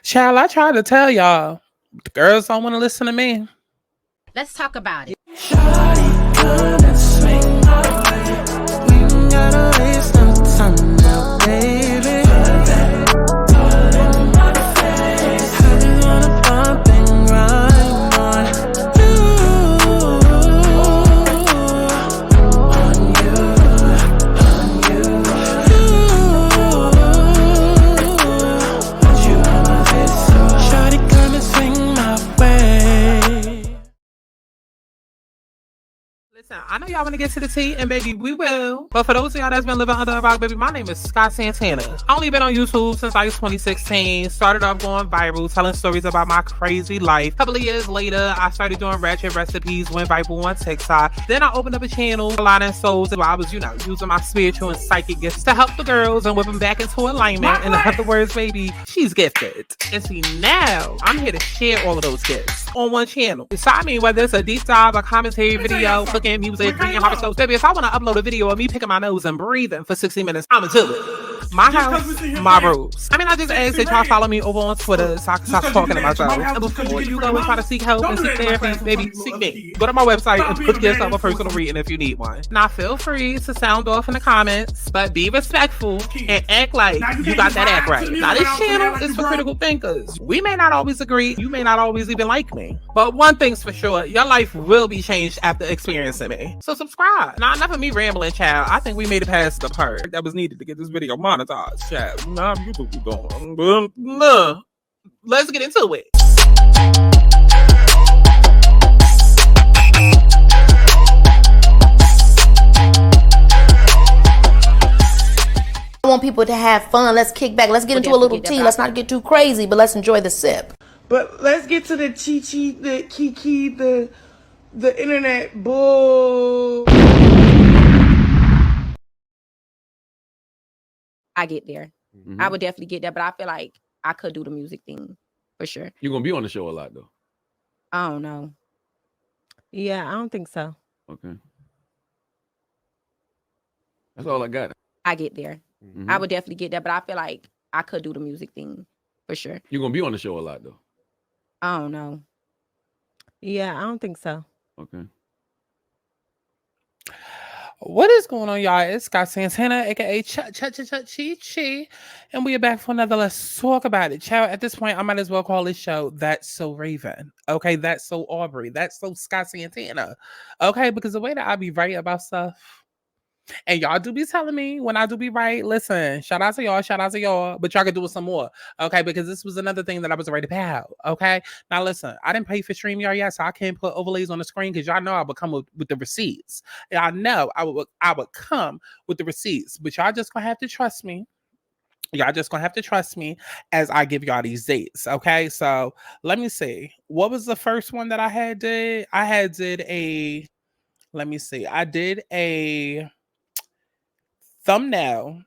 Child, I tried to tell y'all. The girls don't want to listen to me. Let's talk about it. Shawty, come and swing my way. We ain't gotta waste no time now, baby. Put that all in my face. I just wanna bump and grind on you. On you, on you. Put you on my face, so shawty, come and swing my way. Listen, I know y'all want to get to the tea, and baby, we will. But for those of y'all that's been living under a rock, baby, my name is Santana. I only been on YouTube since like 2016. Started off going viral, telling stories about my crazy life. A couple of years later, I started doing ratchet recipes, went viral on TikTok. Then I opened up a channel, Aligning Souls, where I was, using my spiritual and psychic gifts to help the girls and whip them back into alignment. In other words, baby, she's gifted. And see, now I'm here to share all of those gifts on one channel. So I mean, whether it's a deep dive, a commentary video, cooking, music, reading horoscopes, baby, if I want to upload a video of me picking my nose and breathing for 60 minutes, I'ma do it. My house, my rules. I mean, I just ask that y'all follow me over on Twitter so I can stop talking about y'all. And before you go and try to seek help and seek therapy, baby, seek me. Go to my website and book yourself a personal reading if you need one. Now, feel free to sound off in the comments, but be respectful and act like you got that act right. Now, this channel is for critical thinkers. We may not always agree. You may not always even like me. But one thing's for sure, your life will be changed after experiencing me. So subscribe. Now, enough of me rambling, child. I think we made it past the part that was needed to get this video monetized, child. Nah, you know what we're doing. Let's get into it. I want people to have fun. Let's kick back. Let's get into a little tea. Let's not get too crazy, but let's enjoy the sip. But let's get to the chi-chi, the kiki, the internet bull. I get there. Mm-hmm. I would definitely get there, but I feel like I could do the music thing for sure. You're gonna be on the show a lot though. I don't know. Yeah, I don't think so. Okay. That's all I got. I get there. Mm-hmm. I would definitely get there, but I feel like I could do the music thing for sure. You're gonna be on the show a lot though. I don't know. Yeah, I don't think so. Okay. What is going on, y'all? It's Scott Santana, aka Chi, and we are back for another Let's Talk About It. Child, at this point, I might as well call this show That's So Raven. Okay, That's So Aubrey. That's So Scott Santana. Okay, because the way that I be right about stuff, and y'all do be telling me when I do be right, listen, shout out to y'all, but y'all can do it some more, okay? Because this was another thing that I was ready to pay out, okay? Now listen, I didn't pay for StreamYard yet, so I can't put overlays on the screen because y'all know I would come with the receipts. Y'all know I would come with the receipts, but y'all just gonna have to trust me. Y'all just gonna have to trust me as I give y'all these dates, okay? So let me see. What was the first one that I had did? I did a thumbnail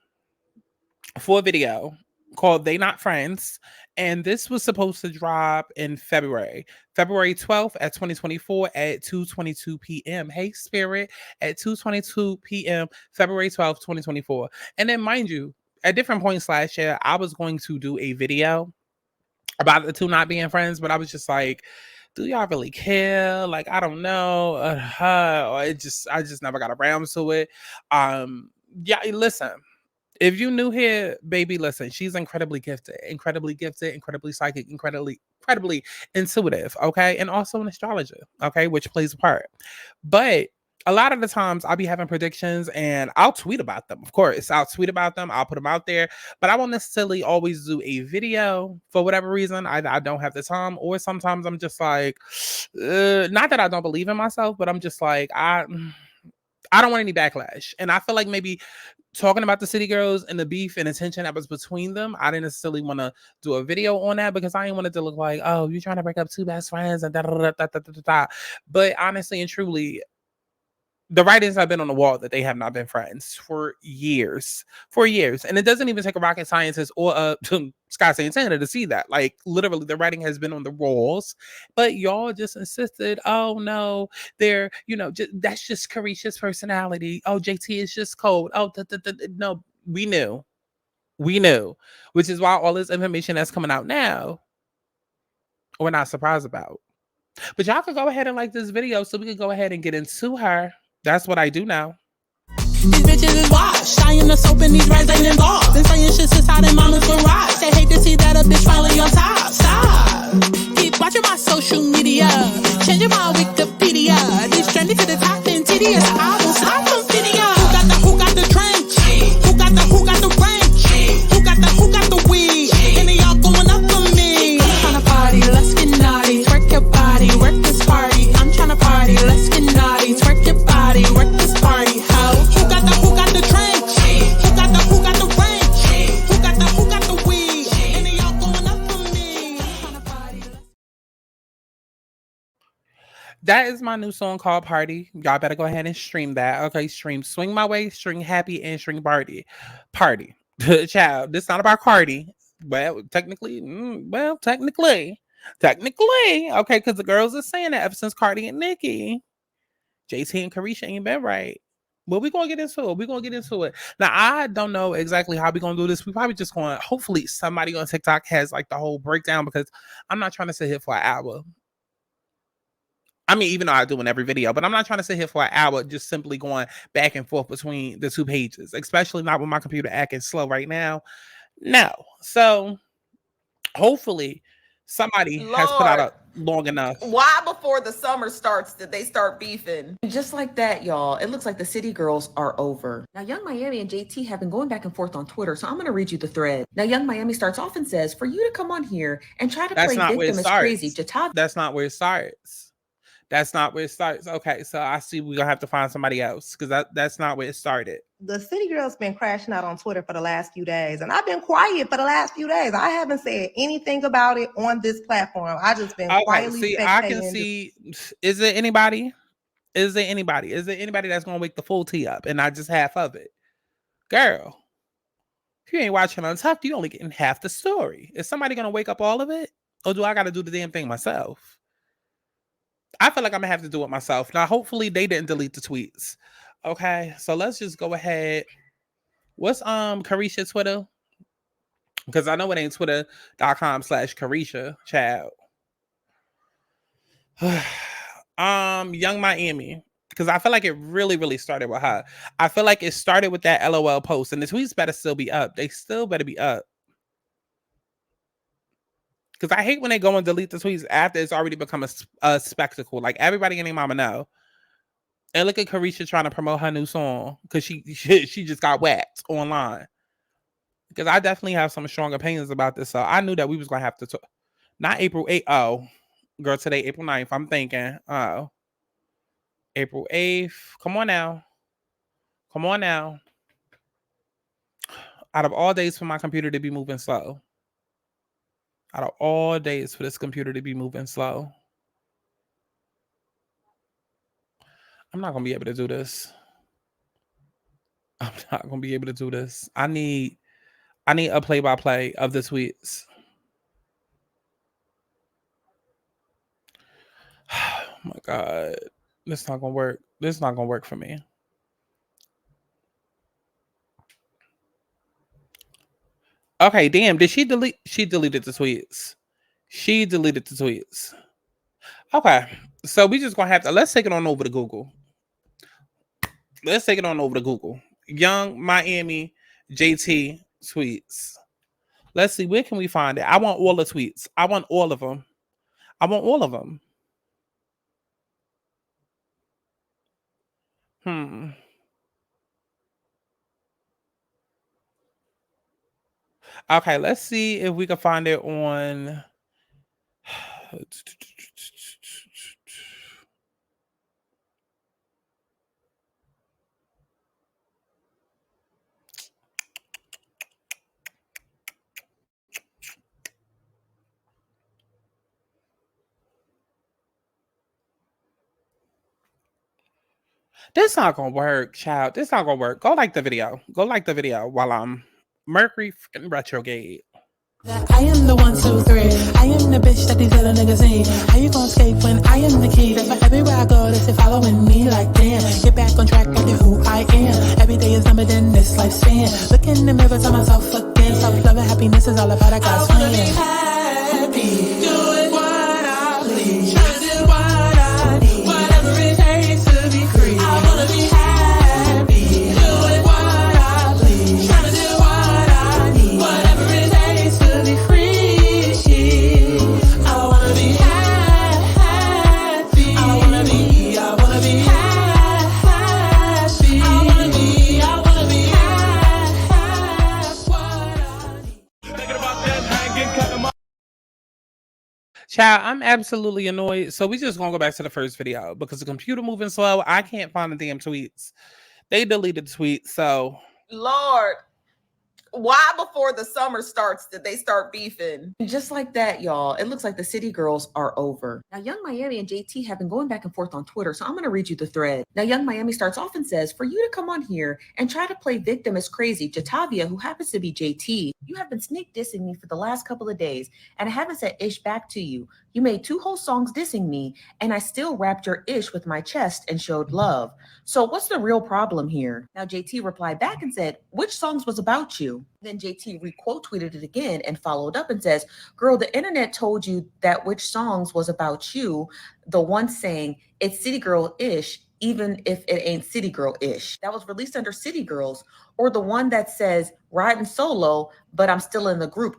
for a video called They Not Friends, and this was supposed to drop in February 12th at 2024 at 2:22 p.m. Hey Spirit, at 2:22 p.m. February 12th, 2024. And then mind you, at different points last year, I was going to do a video about the two not being friends, but I was just like, do y'all really care? Like, I don't know. Or I just never got around to it. Yeah, listen. If you new here, baby, listen, she's incredibly gifted, incredibly psychic, incredibly intuitive, okay? And also an astrologer, okay, which plays a part. But a lot of the times I'll be having predictions and I'll tweet about them. Of course, I'll tweet about them. I'll put them out there, but I won't necessarily always do a video for whatever reason. I don't have the time, or sometimes I'm just like, not that I don't believe in myself, but I'm just like, I don't want any backlash. And I feel like maybe talking about the City Girls and the beef and the tension that was between them, I didn't necessarily want to do a video on that because I didn't want it to look like, oh, you're trying to break up two best friends and da da da da da da da. But honestly and truly, the writings have been on the wall that they have not been friends for years. And it doesn't even take a rocket scientist or a Scott Santana to see that. Like, literally, the writing has been on the walls. But y'all just insisted, oh, no, they're, that's just Carisha's personality. Oh, JT is just cold. Oh, no, we knew. We knew, which is why all this information that's coming out now, we're not surprised about. But y'all could go ahead and like this video so we can go ahead and get into her. That's what I do now. These bitches is washed. I am the soap and these rights ain't involved. Been saying shit since I did mama's garage. They hate to see that a bitch finally on top. Stop. Keep watching my social media. Changing my Wikipedia. This trendy to the top and tedious. I will stop from video. Who got the trench? Who got the ranch? Who got the weed? And they all going up for me. I'm tryna party, let's get naughty. Twerk your body, work this party. I'm tryna party, let's get naughty. Twerk your body, work this party. Who got the trench? Who got the ranch? Who got the weed? And they all going up for me. Tryna party. That is my new song called Party. Y'all better go ahead and stream that. Okay, stream Swing My Way, String Happy, and String Party. Child, this is not about Cardi. Well, technically, okay, because the girls are saying that ever since Cardi and Nicki, JT and Carisha ain't been right. But we're going to get into it. Now, I don't know exactly how we're going to do this. We probably just going to, hopefully somebody on TikTok has like the whole breakdown, because I'm not trying to sit here for an hour. I mean, even though I do in every video, but I'm not trying to sit here for an hour just simply going back and forth between the two pages, especially not with my computer acting slow right now. No. So hopefully somebody has put out a long enough. Why before the summer starts did they start beefing? Just like that, y'all. It looks like the city girls are over. Now, Young Miami and JT have been going back and forth on Twitter, so I'm going to read you the thread. Now, Young Miami starts off and says, for you to come on here and try to play victim is crazy. That's not where it starts. That's not where it starts. Okay, so I see we're going to have to find somebody else, because that's not where it started. The city girl's been crashing out on Twitter for the last few days, and I've been quiet for the last few days. I haven't said anything about it on this platform. I just been quietly spectating. I can see. Is there anybody that's going to wake the full tea up and not just half of it? Girl, if you ain't watching Untucked, you only getting half the story. Is somebody going to wake up all of it? Or do I got to do the damn thing myself? I feel like I'm going to have to do it myself. Now, hopefully they didn't delete the tweets. Okay, so let's just go ahead. What's Carisha Twitter? Because I know it ain't twitter.com/Carisha, child. Young Miami. Because I feel like it really started with her. I feel like it started with that LOL post. And the tweets better still be up. They still better be up. Because I hate when they go and delete the tweets after it's already become a spectacle. Like, everybody and their mama know. And look at Carisha trying to promote her new song because she just got whacked online. Because I definitely have some strong opinions about this. So I knew that we was going to have to talk. Not April 8th. Oh, girl, today, April 9th. I'm thinking, April 8th. Come on now. Out of all days for my computer to be moving slow. Out of all days for this computer to be moving slow. I'm not going to be able to do this. I need a play-by-play of the tweets. Oh my God. This not going to work. This is not going to work for me. Okay, damn. Did she delete? She deleted the tweets. Okay. So we just going to have to, let's take it on over to Google. Young Miami JT tweets. Let's see. Where can we find it? I want all the tweets. I want all of them. Okay, let's see if we can find it on. This not gonna work, child. This not gonna work. Go like the video while I'm Mercury freaking retrograde. I am the 1, 2, 3. I am the bitch that these little niggas need. How you gon' escape when I am the key? That's why everywhere I go, they say following me like damn. Get back on track, I do who I am. Every day is numbered in this lifespan. Look in the mirror, tell myself again. Self-love and happiness is all about I got swing. I wanna be happy, doing what I please, trying to do what I need, whatever it takes to be free. I wanna be happy, doing what I please, trying to do what I need, whatever it takes to be free. I wanna be happy. I wanna be happy. I wanna be Child, I'm absolutely annoyed. So we just gonna go back to the first video because the computer moving slow. I can't find the damn tweets. They deleted the tweets. So Lord, why before the summer starts did they start beefing? And just like that, y'all, it looks like the city girls are over. Now, Young Miami and JT have been going back and forth on Twitter, so I'm going to read you the thread. Now, Young Miami starts off and says, for you to come on here and try to play victim is crazy. Jatavia, who happens to be JT, you have been sneak dissing me for the last couple of days, and I haven't said ish back to you. You made 2 whole songs dissing me, and I still wrapped your ish with my chest and showed love. So what's the real problem here? Now, JT replied back and said, which songs was about you? Then JT re-quote tweeted it again and followed up and says, girl, the internet told you that which songs was about you. The one saying it's City Girl-ish, even if it ain't City Girl-ish. That was released under City Girls, or the one that says riding solo, but I'm still in the group, ?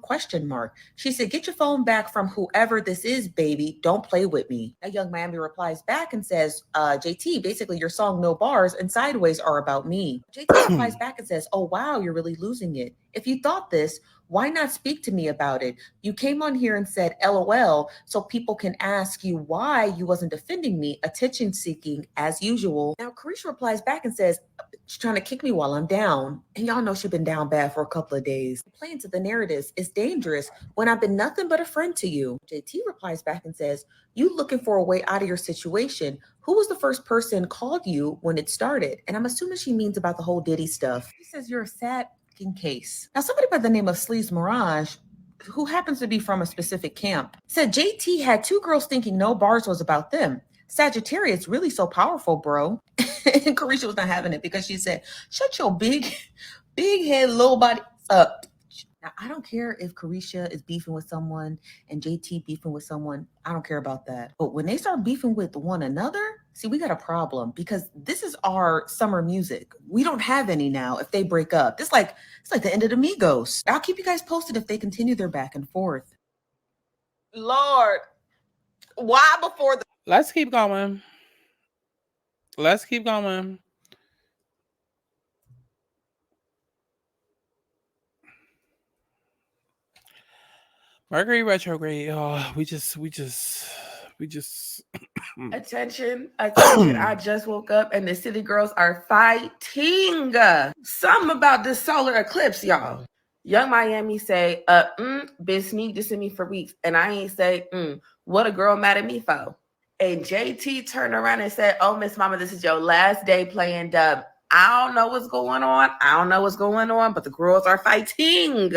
She said, get your phone back from whoever this is, baby. Don't play with me. Now, Young Miami replies back and says, JT, basically your song No Bars and Sideways are about me. JT replies back and says, oh, wow, you're really losing it. If you thought this, why not speak to me about it? You came on here and said LOL so people can ask you why you wasn't defending me, attention seeking as usual. Now, Carisha replies back and says, she's trying to kick me while I'm down. And y'all know she's been down bad for a couple of days. Playing to the narratives is dangerous when I've been nothing but a friend to you. JT replies back and says, you looking for a way out of your situation. Who was the first person called you when it started? And I'm assuming she means about the whole Diddy stuff. She says, you're a sad case. Now, somebody by the name of Sleeves Mirage, who happens to be from a specific camp, said JT had 2 girls thinking No Bars was about them. Sagittarius really so powerful, bro. And Carisha was not having it because she said, shut your big head, little body up. Now, I don't care if Carisha is beefing with someone and JT beefing with someone. I don't care about that. But when they start beefing with one another, see, we got a problem because this is our summer music. We don't have any now if they break up. It's like the end of the Migos. I'll keep you guys posted if they continue their back and forth. Lord, why before the... let's keep going. Let's keep going. Mercury retrograde. Oh, we just. Attention. I just woke up and the city girls are fighting. Something about this solar eclipse, y'all. Young Miami say, been sneak dissing me for weeks. And I ain't say, what a girl mad at me for. And JT turned around and said, oh, Miss Mama, this is your last day playing dub. I don't know what's going on. But the girls are fighting.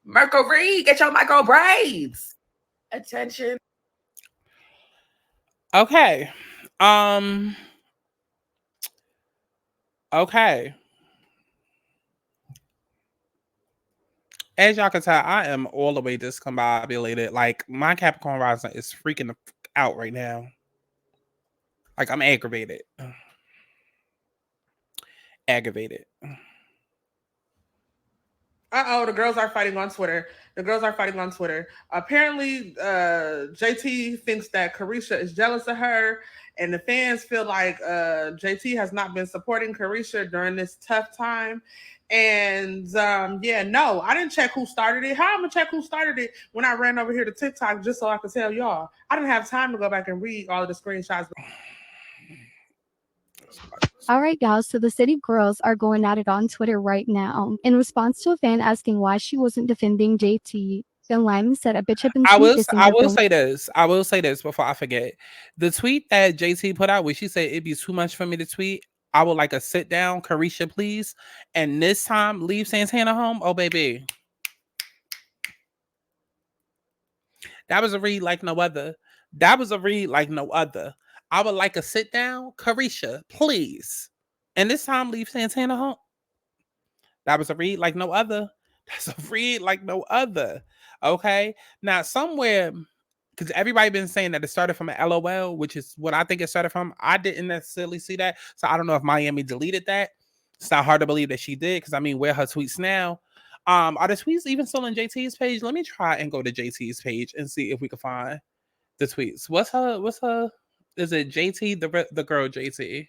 Mercury, get your micro braids. Attention. Okay. Okay. As y'all can tell, I am all the way discombobulated. Like, my Capricorn rising is freaking the fuck out right now. Like, I'm aggravated. Aggravated. The girls are fighting on Twitter. Apparently, JT thinks that Carisha is jealous of her, and the fans feel like JT has not been supporting Carisha during this tough time. And no, I didn't check who started it. How am I gonna check who started it when I ran over here to TikTok just so I could tell y'all? I didn't have time to go back and read all of the screenshots. All right, guys, so the city girls are going at it on Twitter right now. In response to a fan asking why she wasn't defending JT, Young Lyman said a bitch had been I will say this before I forget. The tweet that JT put out where she said it'd be too much for me to tweet, I would like a sit down, Carisha, please. And this time, leave Santana home. Oh, baby. That was a read like no other. I would like a sit down, Carisha, please. And this time, leave Santana home. That was a read like no other. That's a read like no other. Okay. Now somewhere, because everybody been saying that it started from an LOL, which is what I think it started from. I didn't necessarily see that. So I don't know if Miami deleted that. It's not hard to believe that she did, because I mean, where are her tweets now? Are the tweets even still on JT's page? Let me try and go to JT's page and see if we can find the tweets. What's her is it JT, the girl JT?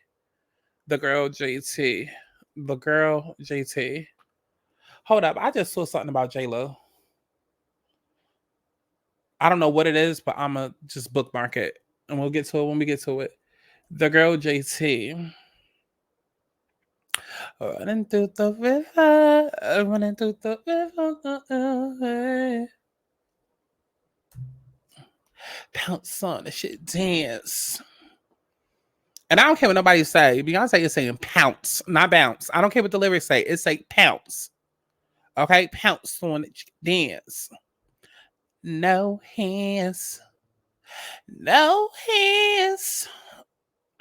The girl JT. The girl JT. Hold up, I just saw something about J-Lo. I don't know what it is, but I'ma just bookmark it and we'll get to it when we get to it. The girl JT. Running through the river, running through the river. Pounce on the shit, dance. And I don't care what nobody say. Beyonce is saying pounce, not bounce. I don't care what the lyrics say. It's like pounce. Okay, pounce on it, dance. No hands. No hands.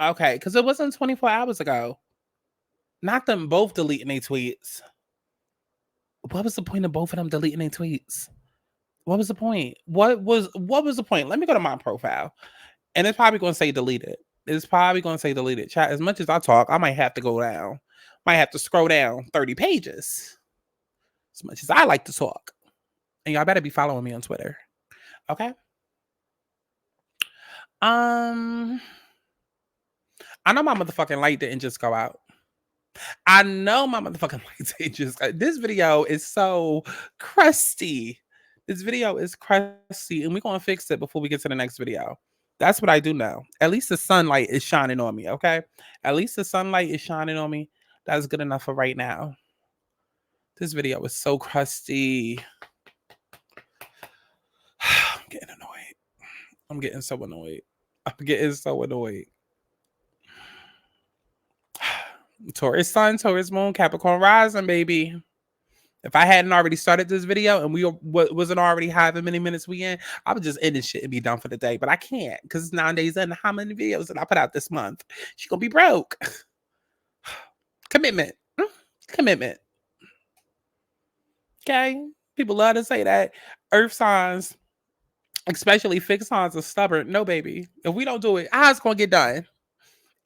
Okay, because it wasn't 24 hours ago. Not them both deleting their tweets. What was the point of both of them deleting their tweets? What was the point? What was the point? Let me go to my profile. And it's probably going to say deleted. It's probably going to say deleted. Chat, as much as I talk, I might have to go down. Might have to scroll down 30 pages. As much as I like to talk. And y'all better be following me on Twitter. Okay? I know my motherfucking light didn't just go out. I know my motherfucking light didn't just go. This video is so crusty. This video is crusty, and we're going to fix it before we get to the next video. That's what I do know. At least the sunlight is shining on me, okay? At least the sunlight is shining on me. That's good enough for right now. This video is so crusty. I'm getting annoyed. I'm getting so annoyed. I'm getting so annoyed. Taurus sun, Taurus moon, Capricorn rising, baby. If I hadn't already started this video and we wasn't already having many minutes we in, I would just end this shit and be done for the day. But I can't, because it's 9 days in. How many videos did I put out this month? She's gonna be broke. Commitment. Commitment. Okay? People love to say that. Earth signs, especially fixed signs, are stubborn. No, baby. If we don't do it, how's it gonna get done?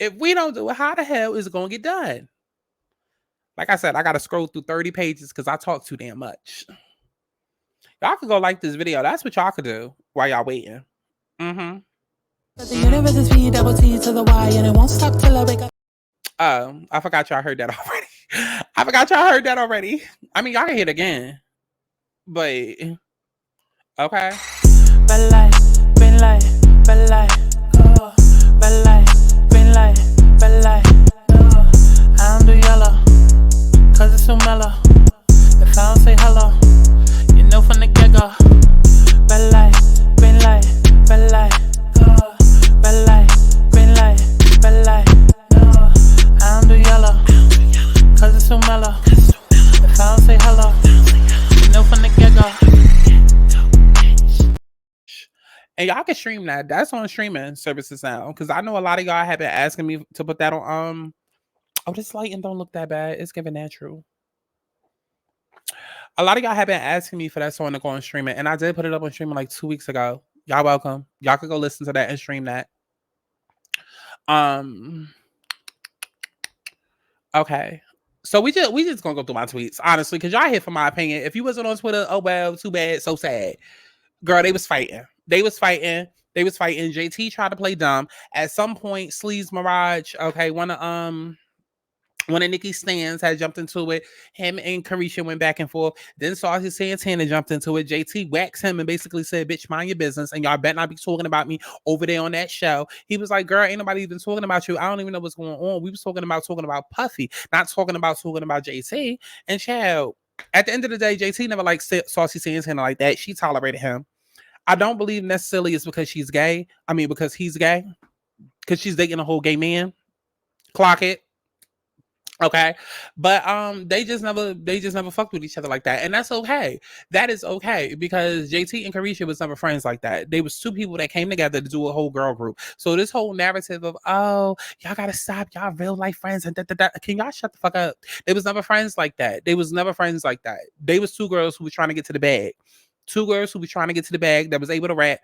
If we don't do it, how the hell is it gonna get done? Like I said, I gotta scroll through 30 pages because I talk too damn much. Y'all could go like this video. That's what y'all could do while y'all waiting. The universe is V double T to the Y, and it won't stop till I wake up. Oh, I forgot y'all heard that already. I forgot y'all heard that already. I mean, y'all can hear it again. But okay. Bad life, been like, bad life. Bad life, been like, bad life. I don't do yellow, cause it's so mellow. If I don't say hello, you know from the get-go. Bad life, been like, bad life. Bad life, been like, bad life. I don't do yellow, cause it's so mellow. If I don't say hello, you know from the get-go. And y'all can stream that. That's on streaming services now. Because I know a lot of y'all have been asking me to put that on. Oh, this lighting don't look that bad. It's giving natural. A lot of y'all have been asking me for that song to go on streaming. And I did put it up on streaming like 2 weeks ago. Y'all welcome. Y'all could go listen to that and stream that. Okay. So we just gonna go through my tweets, honestly, because y'all here for my opinion. If you wasn't on Twitter, oh well, too bad, so sad. Girl, they was fighting. They was fighting. JT tried to play dumb. At some point, Sleaze Mirage, okay, one of Nicki's stands had jumped into it. Him and Carisha went back and forth. Then Saucy Santana jumped into it. JT waxed him and basically said, bitch, mind your business. And y'all better not be talking about me over there on that show. He was like, girl, ain't nobody even talking about you. I don't even know what's going on. We was talking about Puffy, not talking about JT. And child, at the end of the day, JT never liked Saucy Santana like that. She tolerated him. I don't believe necessarily it's because she's gay. I mean, because he's gay. Because she's dating a whole gay man. Clock it. Okay. But they just never fucked with each other like that. And that's okay. That is okay because JT and Carisha was never friends like that. They was two people that came together to do a whole girl group. So this whole narrative of, oh, y'all gotta stop, y'all real life friends and can y'all shut the fuck up? They was never friends like that. They was never friends like that. They was two girls who was trying to get to the bag. Two girls who was trying to get to the bag that was able to rap,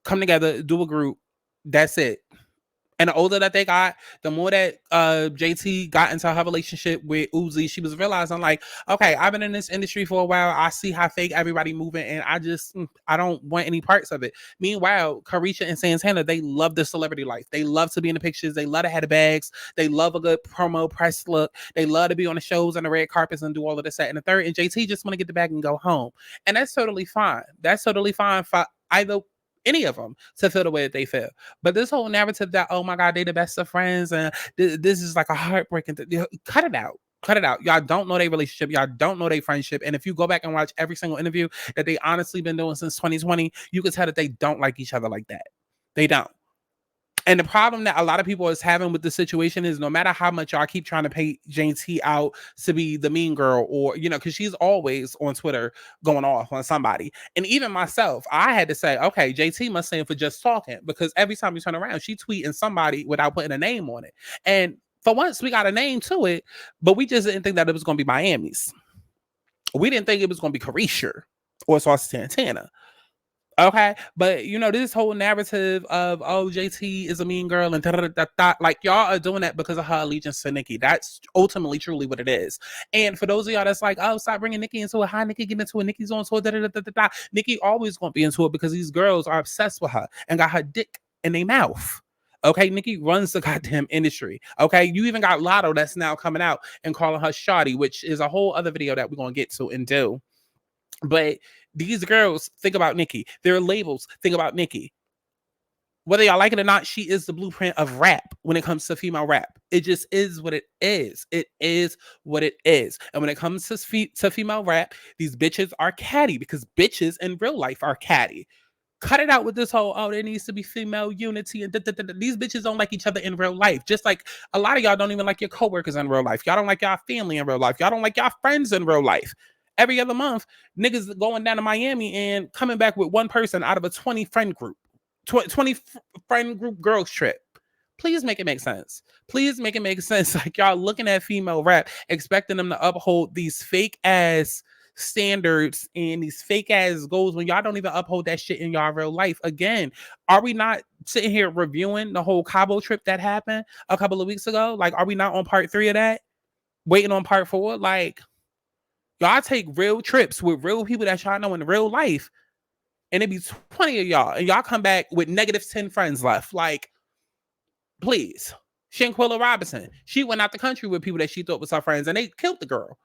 come together, do a group. That's it. And the older that they got, the more that JT got into her relationship with Uzi, she was realizing like, okay, I've been in this industry for a while. I see how fake everybody moving, and I don't want any parts of it. Meanwhile, Carisha and Santana, they love the celebrity life. They love to be in the pictures. They love to have the bags. They love a good promo press look. They love to be on the shows and the red carpets and do all of this, that, and the third. And JT just want to get the bag and go home. And that's totally fine. That's totally fine for either any of them to feel the way that they feel. But this whole narrative that, oh my God, they the best of friends and this is like a heartbreaking cut it out. Cut it out. Y'all don't know their relationship. Y'all don't know their friendship. And if you go back and watch every single interview that they honestly been doing since 2020, you can tell that they don't like each other like that. They don't. And the problem that a lot of people is having with the situation is no matter how much y'all keep trying to paint JT out to be the mean girl or, because she's always on Twitter going off on somebody. And even myself, I had to say, okay, JT must stand for just talking because every time you turn around, she tweeting somebody without putting a name on it. And for once, we got a name to it, but we just didn't think that it was going to be Miami's. We didn't think it was going to be Carisha or Sauce Santana. Okay, but this whole narrative of, oh, JT is a mean girl and like y'all are doing that because of her allegiance to Nicki. That's ultimately truly what it is. And for those of y'all that's like, oh, stop bringing Nicki into it. How Nicki get into it? Nicki's on tour. Nicki always gonna be into it because these girls are obsessed with her and got her dick in their mouth. Okay, Nicki runs the goddamn industry. Okay, you even got Lotto that's now coming out and calling her Shawty, which is a whole other video that we're gonna get to and do. But these girls think about Nicki. Their labels think about Nicki. Whether y'all like it or not, she is the blueprint of rap when it comes to female rap. It just is what it is. It is what it is. And when it comes to female rap, these bitches are catty because bitches in real life are catty. Cut it out with this whole, oh, there needs to be female unity. And these bitches don't like each other in real life. Just like a lot of y'all don't even like your coworkers in real life. Y'all don't like y'all family in real life. Y'all don't like y'all friends in real life. Every other month, niggas going down to Miami and coming back with one person out of a 20 friend group, 20 friend group girls trip. Please make it make sense. Please make it make sense. Like y'all looking at female rap, expecting them to uphold these fake ass standards and these fake ass goals when y'all don't even uphold that shit in y'all real life. Again, are we not sitting here reviewing the whole Cabo trip that happened a couple of weeks ago? Like, are we not on part 3 of that? Waiting on part 4? Like, y'all take real trips with real people that y'all know in real life, and it be 20 of y'all, and y'all come back with negative 10 friends left. Like, please. Shanquilla Robinson, she went out the country with people that she thought was her friends, and they killed the girl.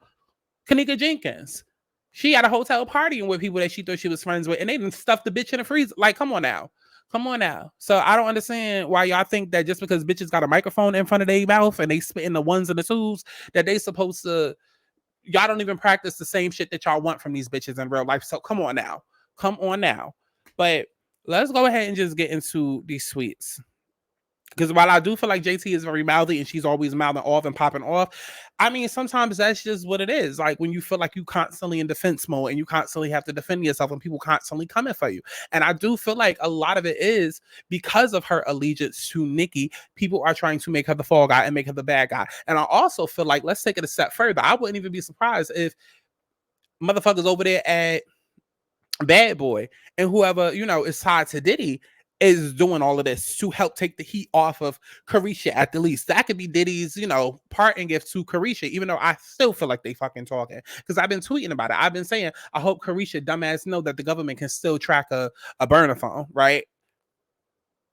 Kanika Jenkins, she had a hotel partying with people that she thought she was friends with, and they didn't stuff the bitch in the freezer. Like, come on now. Come on now. So I don't understand why y'all think that just because bitches got a microphone in front of their mouth and they spitting the ones and the twos, that they supposed to... Y'all don't even practice the same shit that y'all want from these bitches in real life. So come on now. Come on now. But let's go ahead and just get into these sweets. Because while I do feel like JT is very mouthy and she's always mouthing off and popping off, I mean, sometimes that's just what it is. Like when you feel like you constantly in defense mode and you constantly have to defend yourself and people constantly coming for you. And I do feel like a lot of it is because of her allegiance to Nicki, people are trying to make her the fall guy and make her the bad guy. And I also feel like, let's take it a step further. I wouldn't even be surprised if motherfuckers over there at Bad Boy and whoever, is tied to Diddy is doing all of this to help take the heat off of Carisha at the least. That could be Diddy's, parting gift to Carisha, even though I still feel like they fucking talking. Because I've been tweeting about it. I've been saying, I hope Carisha dumbass know that the government can still track a burner phone, right?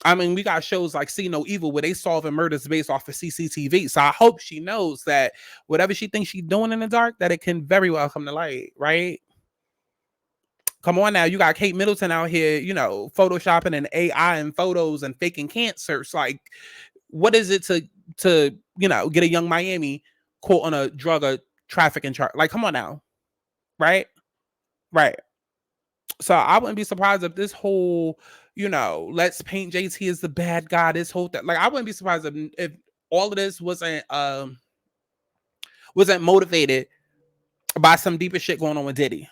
I mean, we got shows like See No Evil where they solving murders based off of CCTV. So I hope she knows that whatever she thinks she's doing in the dark, that it can very well come to light, right? Come on now, you got Kate Middleton out here, photoshopping and AI and photos and faking cancers. Like, what is it to get a young Miami caught on a drug or trafficking charge? Like, come on now, right? Right. So I wouldn't be surprised if this whole, let's paint JT as the bad guy, this whole thing. Like, I wouldn't be surprised if all of this wasn't wasn't motivated by some deeper shit going on with Diddy.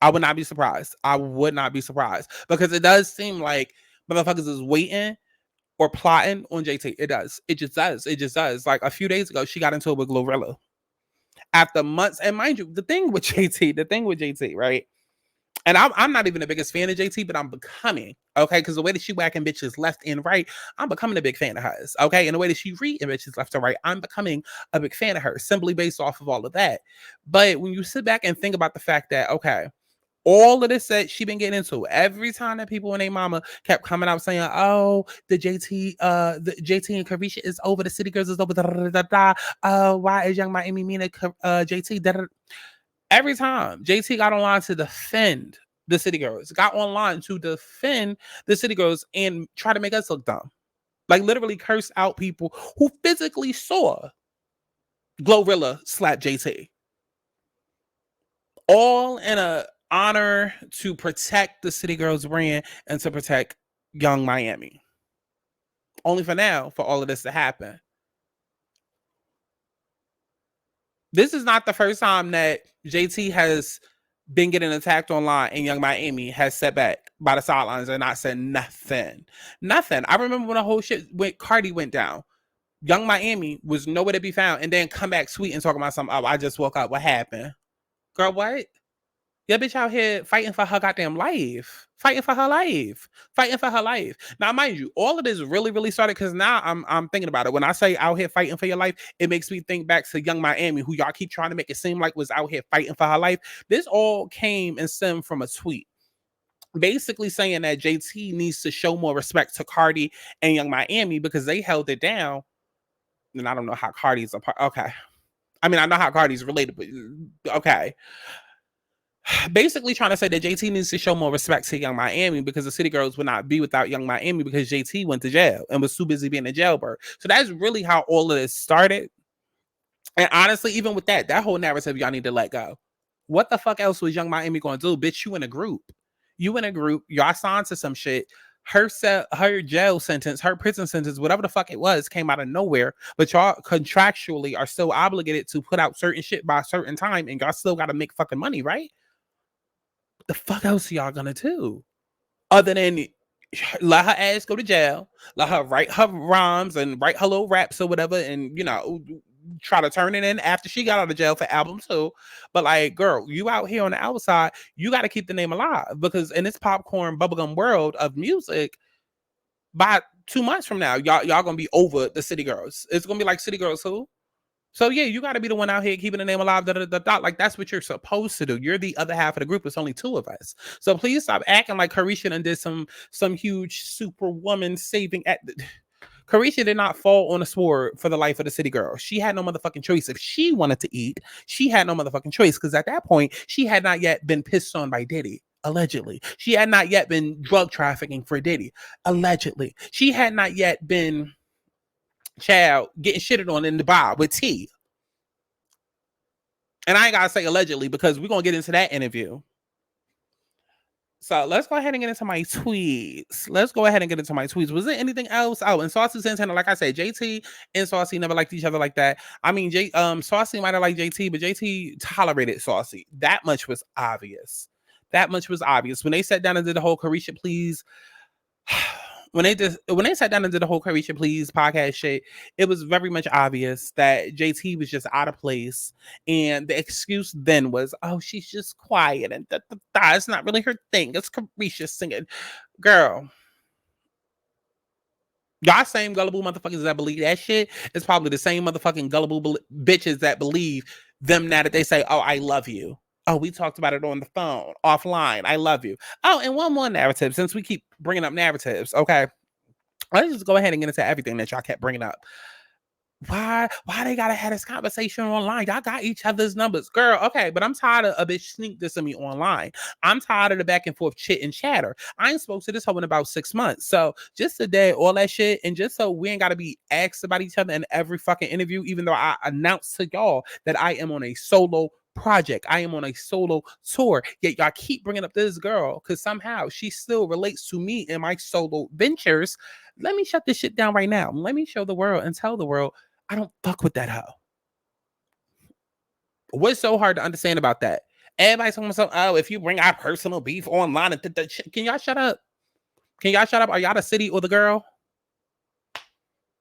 I would not be surprised. I would not be surprised because it does seem like motherfuckers is waiting or plotting on JT. It does. It just does. It just does. Like a few days ago, she got into it with Glorilla. After months, and mind you, the thing with JT, right? And I'm not even the biggest fan of JT, but I'm becoming, okay? Because the way that she whacking bitches left and right, I'm becoming a big fan of hers, okay? And the way that she reading bitches left and right, I'm becoming a big fan of her, simply based off of all of that. But when you sit back and think about the fact that, okay, all of this that she been getting into, every time that people and their mama kept coming out saying, oh, the JT and Carisha is over, the City Girls is over, da da da da. Why is Young Miami mean JT? Da, da, da. Every time JT got online to defend the City Girls, and try to make us look dumb. Like literally curse out people who physically saw Glorilla slap JT. All in a honor to protect the City Girls brand and to protect Young Miami. Only for now, for all of this to happen. This is not the first time that JT has been getting attacked online and Young Miami has sat back by the sidelines and not said nothing. Nothing. I remember when the whole shit with Cardi went down. Young Miami was nowhere to be found and then come back sweet and talk about something. Oh, I just woke up. What happened? Girl, what? Your bitch out here fighting for her goddamn life. Fighting for her life. Now, mind you, all of this really, really started because now I'm thinking about it. When I say out here fighting for your life, it makes me think back to Young Miami, who y'all keep trying to make it seem like was out here fighting for her life. This all came and stemmed from a tweet. Basically saying that JT needs to show more respect to Cardi and Young Miami because they held it down. And I don't know how Cardi's a part. Okay. I mean, I know how Cardi's related, but okay. Basically trying to say that JT needs to show more respect to Young Miami because the City Girls would not be without Young Miami because JT went to jail and was too busy being a jailbird. So that's really how all of this started. And honestly, even with that whole narrative, y'all need to let go. What the fuck else was Young Miami going to do? Bitch, you in a group. Y'all signed to some shit. Her jail sentence, her prison sentence, whatever the fuck it was, came out of nowhere. But y'all contractually are still obligated to put out certain shit by a certain time, and y'all still got to make fucking money, right? What the fuck else are y'all gonna do? Other than let her ass go to jail, let her write her rhymes and write her little raps or whatever, and try to turn it in after she got out of jail for album 2. But like, girl, you out here on the outside, you got to keep the name alive because in this popcorn bubblegum world of music, by 2 months from now, y'all gonna be over the City Girls. It's gonna be like City Girls who. So yeah, you got to be the one out here keeping the name alive. Like that's what you're supposed to do. You're the other half of the group. It's only 2 of us. So please stop acting like Carisha and did some huge superwoman saving act. Carisha did not fall on a sword for the life of the City Girl. She had no motherfucking choice. If she wanted to eat, she had no motherfucking choice because at that point she had not yet been pissed on by Diddy. Allegedly, she had not yet been drug trafficking for Diddy. Allegedly, she had not yet been getting shitted on in the bar with T. And I ain't gotta say allegedly because we're gonna get into that interview. So let's go ahead and get into my tweets. Was there anything else? Oh, and Saucy Santana, like I said, JT and Saucy never liked each other like that. I mean, Saucy might have liked JT, but JT tolerated Saucy. That much was obvious. When they sat down and did the whole Carisha Please. When they sat down and did the whole Carisha Please podcast shit, it was very much obvious that JT was just out of place. And the excuse then was, oh, she's just quiet and it's not really her thing. It's Carisha singing. Girl. Y'all same gullible motherfuckers that believe that shit is probably the same motherfucking gullible bitches that believe them now that they say, oh, I love you. Oh, we talked about it on the phone, offline. I love you. Oh, and one more narrative, since we keep bringing up narratives, okay? Let's just go ahead and get into everything that y'all kept bringing up. Why they gotta have this conversation online? Y'all got each other's numbers. Girl, okay, but I'm tired of a bitch sneak this in me online. I'm tired of the back and forth chit and chatter. I ain't spoke to this hoe in about 6 months. So just today, all that shit, and just so we ain't gotta be asked about each other in every fucking interview, even though I announced to y'all that I am on a solo project. I am on a solo tour. Yet y'all keep bringing up this girl because somehow she still relates to me in my solo ventures. Let me shut this shit down right now. Let me show the world and tell the world I don't fuck with that hoe. What's so hard to understand about that? Everybody's talking about, oh, if you bring our personal beef online, and can y'all shut up? Can y'all shut up? Are y'all the city or the girl?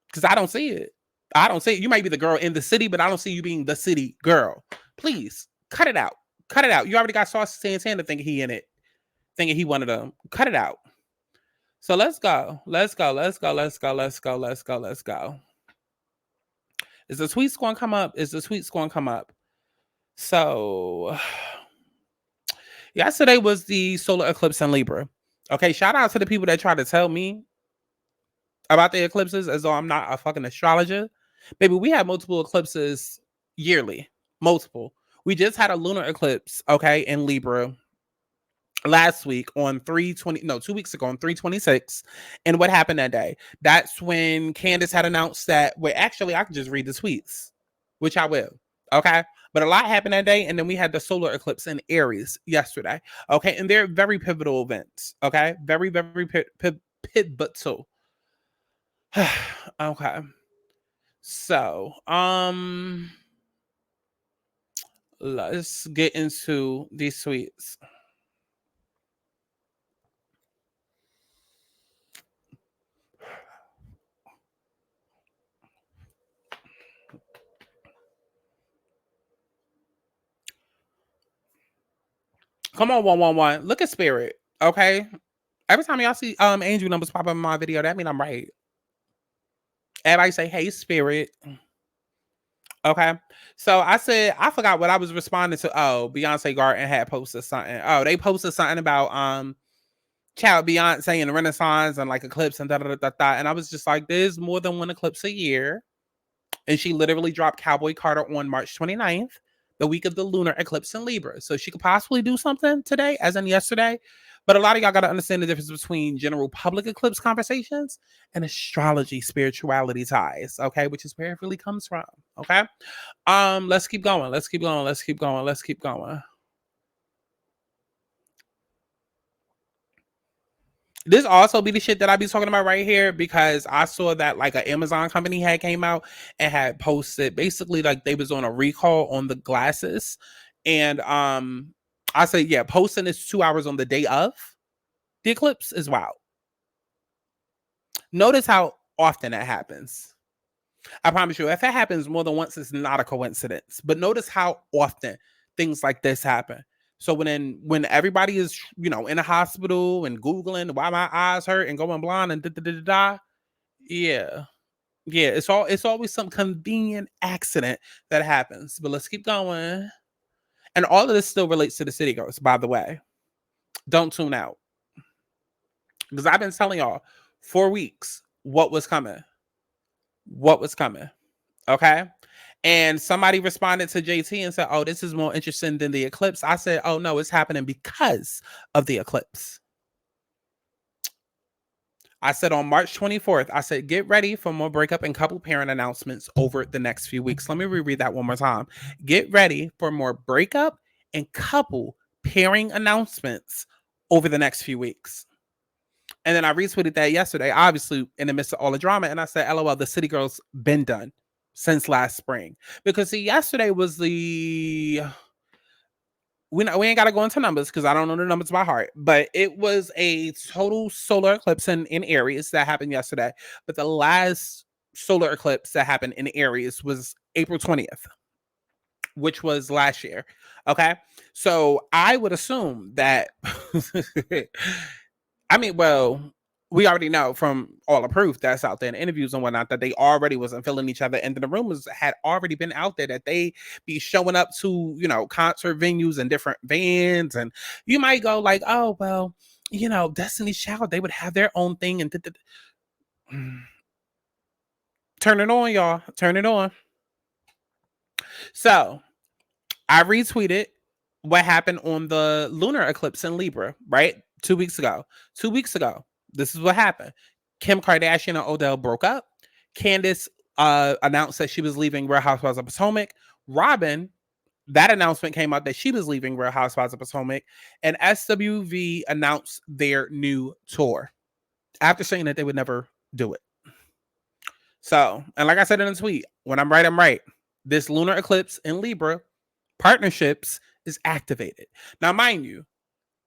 Because I don't see it. I don't see it. You might be the girl in the city, but I don't see you being the city girl. Please, cut it out. Cut it out. You already got Sauce Santana thinking he in it. Thinking he one of them. Cut it out. So let's go. Let's go. Let's go. Let's go. Let's go. Let's go. Let's go. Is the tweets going to come up? Is the tweets going to come up? So yesterday was the solar eclipse in Libra. Okay, shout out to the people that try to tell me about the eclipses as though I'm not a fucking astrologer. Baby, we have multiple eclipses yearly. Multiple. We just had a lunar eclipse, okay, in Libra last week on 2 weeks ago on 3/26. And what happened that day? That's when Candace had announced that, well, actually, I can just read the tweets, which I will, okay? But a lot happened that day, and then we had the solar eclipse in Aries yesterday, okay? And they're very pivotal events, okay? Very, very pivotal. Okay. So, let's get into these tweets. Come on, 111. Look at Spirit, okay? Every time y'all see angel numbers pop up in my video, that means I'm right. Everybody say, hey, Spirit. Okay. So I said, I forgot what I was responding to. Oh, Beyonce Garden had posted something. Oh, they posted something about child Beyonce and Renaissance and like eclipse and da. And I was just like, there's more than one eclipse a year. And she literally dropped Cowboy Carter on March 29th, the week of the lunar eclipse in Libra. So she could possibly do something today, as in yesterday. But a lot of y'all got to understand the difference between general public eclipse conversations and astrology, spirituality ties, okay? Which is where it really comes from, okay? Let's keep going. Let's keep going. Let's keep going. Let's keep going. This also be the shit that I be talking about right here, because I saw that like an Amazon company had came out and had posted basically like they was on a recall on the glasses. And I say, yeah, posting this 2 hours on the day of the eclipse is wild. Notice how often that happens. I promise you, if it happens more than once, it's not a coincidence. But notice how often things like this happen. So when everybody is, you know, in a hospital and Googling why my eyes hurt and going blind and yeah. Yeah, it's always some convenient accident that happens. But let's keep going. And all of this still relates to the city girls, by the way. Don't tune out. Because I've been telling y'all 4 weeks what was coming. What was coming. Okay? And somebody responded to JT and said, oh, this is more interesting than the eclipse. I said, oh, no, it's happening because of the eclipse. I said on March 24th, I said, get ready for more breakup and couple parent announcements over the next few weeks. Let me reread that one more time. Get ready for more breakup and couple pairing announcements over the next few weeks. And then I retweeted that yesterday, obviously in the midst of all the drama. And I said, LOL, the city girls been done since last spring. Because see, yesterday was the... We ain't got to go into numbers because I don't know the numbers by heart, but it was a total solar eclipse in Aries that happened yesterday. But the last solar eclipse that happened in Aries was April 20th, which was last year. Okay. So I would assume that, I mean, well, we already know from all the proof that's out there in interviews and whatnot that they already wasn't feeling each other. And the rumors had already been out there that they be showing up to, you know, concert venues and different bands. And you might go like, oh, well, you know, Destiny's Child, they would have their own thing. And turn it on, y'all. Turn it on. So I retweeted what happened on the lunar eclipse in Libra, right? 2 weeks ago. 2 weeks ago. This is what happened. Kim Kardashian and Odell broke up. Candace announced that she was leaving Real Housewives of Potomac. Robin, that announcement came out that she was leaving Real Housewives of Potomac. And SWV announced their new tour after saying that they would never do it. So, and like I said in a tweet, when I'm right, I'm right. This lunar eclipse in Libra Partnerships is activated. Now, mind you,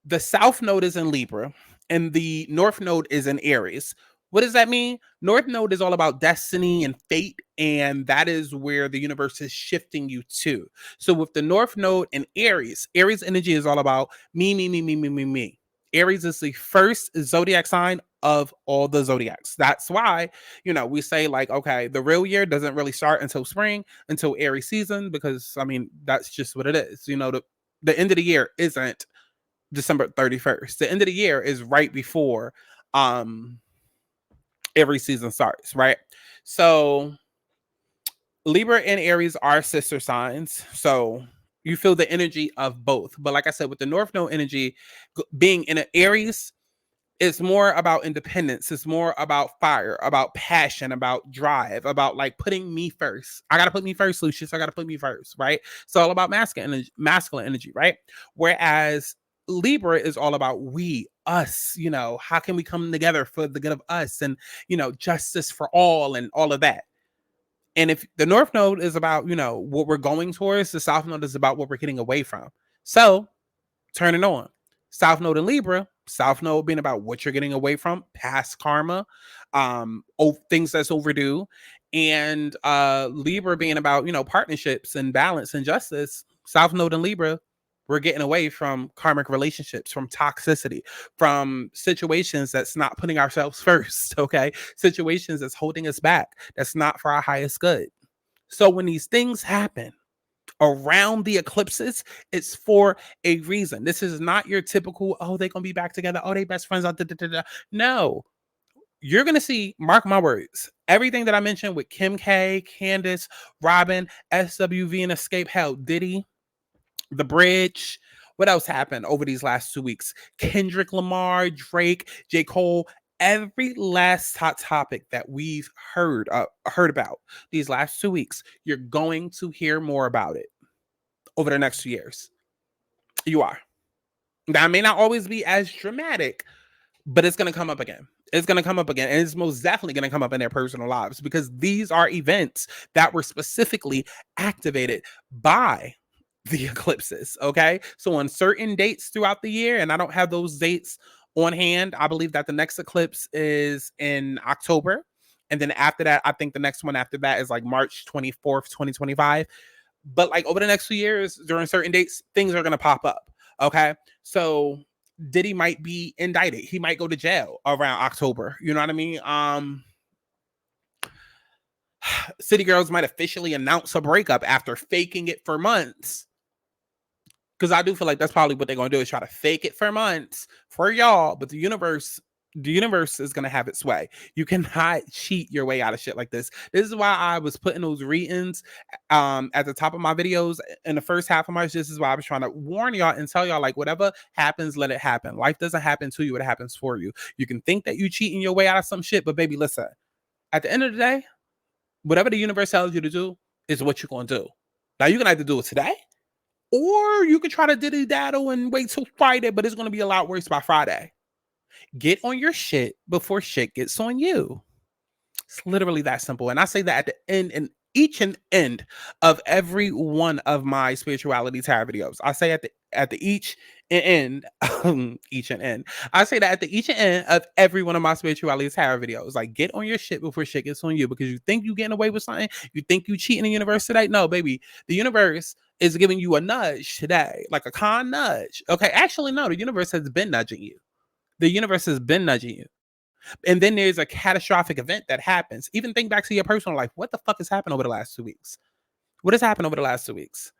the South Node is in Libra and the North Node is in Aries. What does that mean? North Node is all about destiny and fate, and that is where the universe is shifting you to. So with the North Node and Aries, Aries energy is all about me, me, me, me, me, me, me. Aries is the first zodiac sign of all the zodiacs. That's why, we say like, okay, the real year doesn't really start until spring, until Aries season, because I mean, that's just what it is. The end of the year isn't December 31st. The end of the year is right before every season starts, right? So Libra and Aries are sister signs. So you feel the energy of both. But like I said, with the North Node energy being in an Aries, it's more about independence. It's more about fire, about passion, about drive, about like putting me first. I got to put me first, Lucius. I got to put me first, right? It's all about masculine energy, right? Whereas Libra is all about we, us, how can we come together for the good of us and, justice for all and all of that. And if the North Node is about, what we're going towards, the South Node is about what we're getting away from. So turn it on. South Node in Libra, South Node being about what you're getting away from, past karma, things that's overdue, and Libra being about, partnerships and balance and justice. South Node in Libra, we're getting away from karmic relationships, from toxicity, from situations that's not putting ourselves first, okay? Situations that's holding us back, that's not for our highest good. So when these things happen around the eclipses, it's for a reason. This is not your typical, oh, they're going to be back together. Oh, they best friends. No, you're going to see, mark my words, everything that I mentioned with Kim K, Candace, Robin, SWV and Escape Hell, Diddy, The Bridge. What else happened over these last 2 weeks? Kendrick Lamar, Drake, J. Cole, every last hot topic that we've heard about these last 2 weeks, you're going to hear more about it over the next 2 years. You are. That may not always be as dramatic, but it's going to come up again. It's going to come up again. And it's most definitely going to come up in their personal lives, because these are events that were specifically activated by the eclipses. Okay. So on certain dates throughout the year, and I don't have those dates on hand, I believe that the next eclipse is in October. And then after that, I think the next one after that is like March 24th, 2025. But like over the next few years, during certain dates, things are going to pop up. Okay. So Diddy might be indicted. He might go to jail around October. You know what I mean? City Girls might officially announce a breakup after faking it for months. Because I do feel like that's probably what they're going to do, is try to fake it for months for y'all. But the universe is going to have its way. You cannot cheat your way out of shit like this. This is why I was putting those readings at the top of my videos in the first half of March. This is why I was trying to warn y'all and tell y'all, like, whatever happens, let it happen. Life doesn't happen to you. It happens for you. You can think that you cheating your way out of some shit, but baby, listen, at the end of the day, whatever the universe tells you to do is what you're going to do. Now, you can either do it today, or you could try to diddy-daddle and wait till Friday, but it's going to be a lot worse by Friday. Get on your shit before shit gets on you. It's literally that simple. And I say that at the end and each and end of every one of my spirituality tarot videos. I say at the each and end, each and end. I say that at the each and end of every one of my spirituality tarot videos. Like, get on your shit before shit gets on you, because you think you getting away with something. You think you cheating the universe today. No, baby. The universe is giving you a nudge today, like a con nudge. Okay, actually, no, the universe has been nudging you. The universe has been nudging you. And then there's a catastrophic event that happens. Even think back to your personal life. What the fuck has happened over the last 2 weeks? What has happened over the last 2 weeks?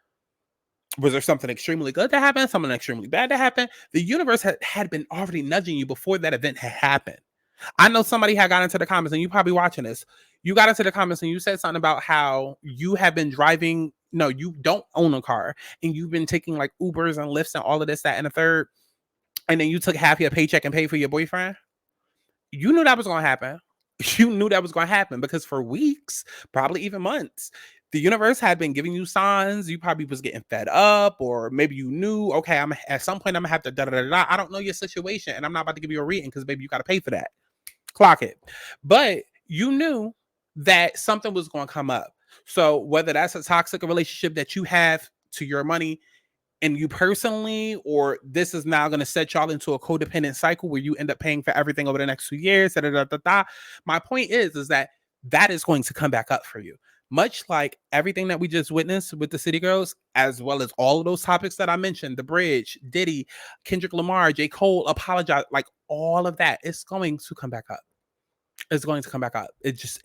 Was there something extremely good to happen? Something extremely bad to happen? The universe had been already nudging you before that event had happened. I know somebody had got into the comments, and you probably watching this. You got into the comments and you said something about how you have been driving. No, you don't own a car, and you've been taking like Ubers and Lyfts and all of this, that, and the third. And then you took half your paycheck and paid for your boyfriend. You knew that was going to happen. You knew that was going to happen, because for weeks, probably even months, the universe had been giving you signs. You probably was getting fed up, or maybe you knew, okay, at some point I'm gonna have to da-da-da-da. I don't know your situation, and I'm not about to give you a reading because, baby, you got to pay for that. Clock it. But you knew that something was going to come up. So whether that's a toxic relationship that you have to your money and you personally, or this is now going to set y'all into a codependent cycle where you end up paying for everything over the next 2 years. Da, da, da, da, da. My point is that is going to come back up for you. Much like everything that we just witnessed with the City Girls, as well as all of those topics that I mentioned, The Bridge, Diddy, Kendrick Lamar, J. Cole, Apologize, like all of that, it's going to come back up. It's going to come back up. It just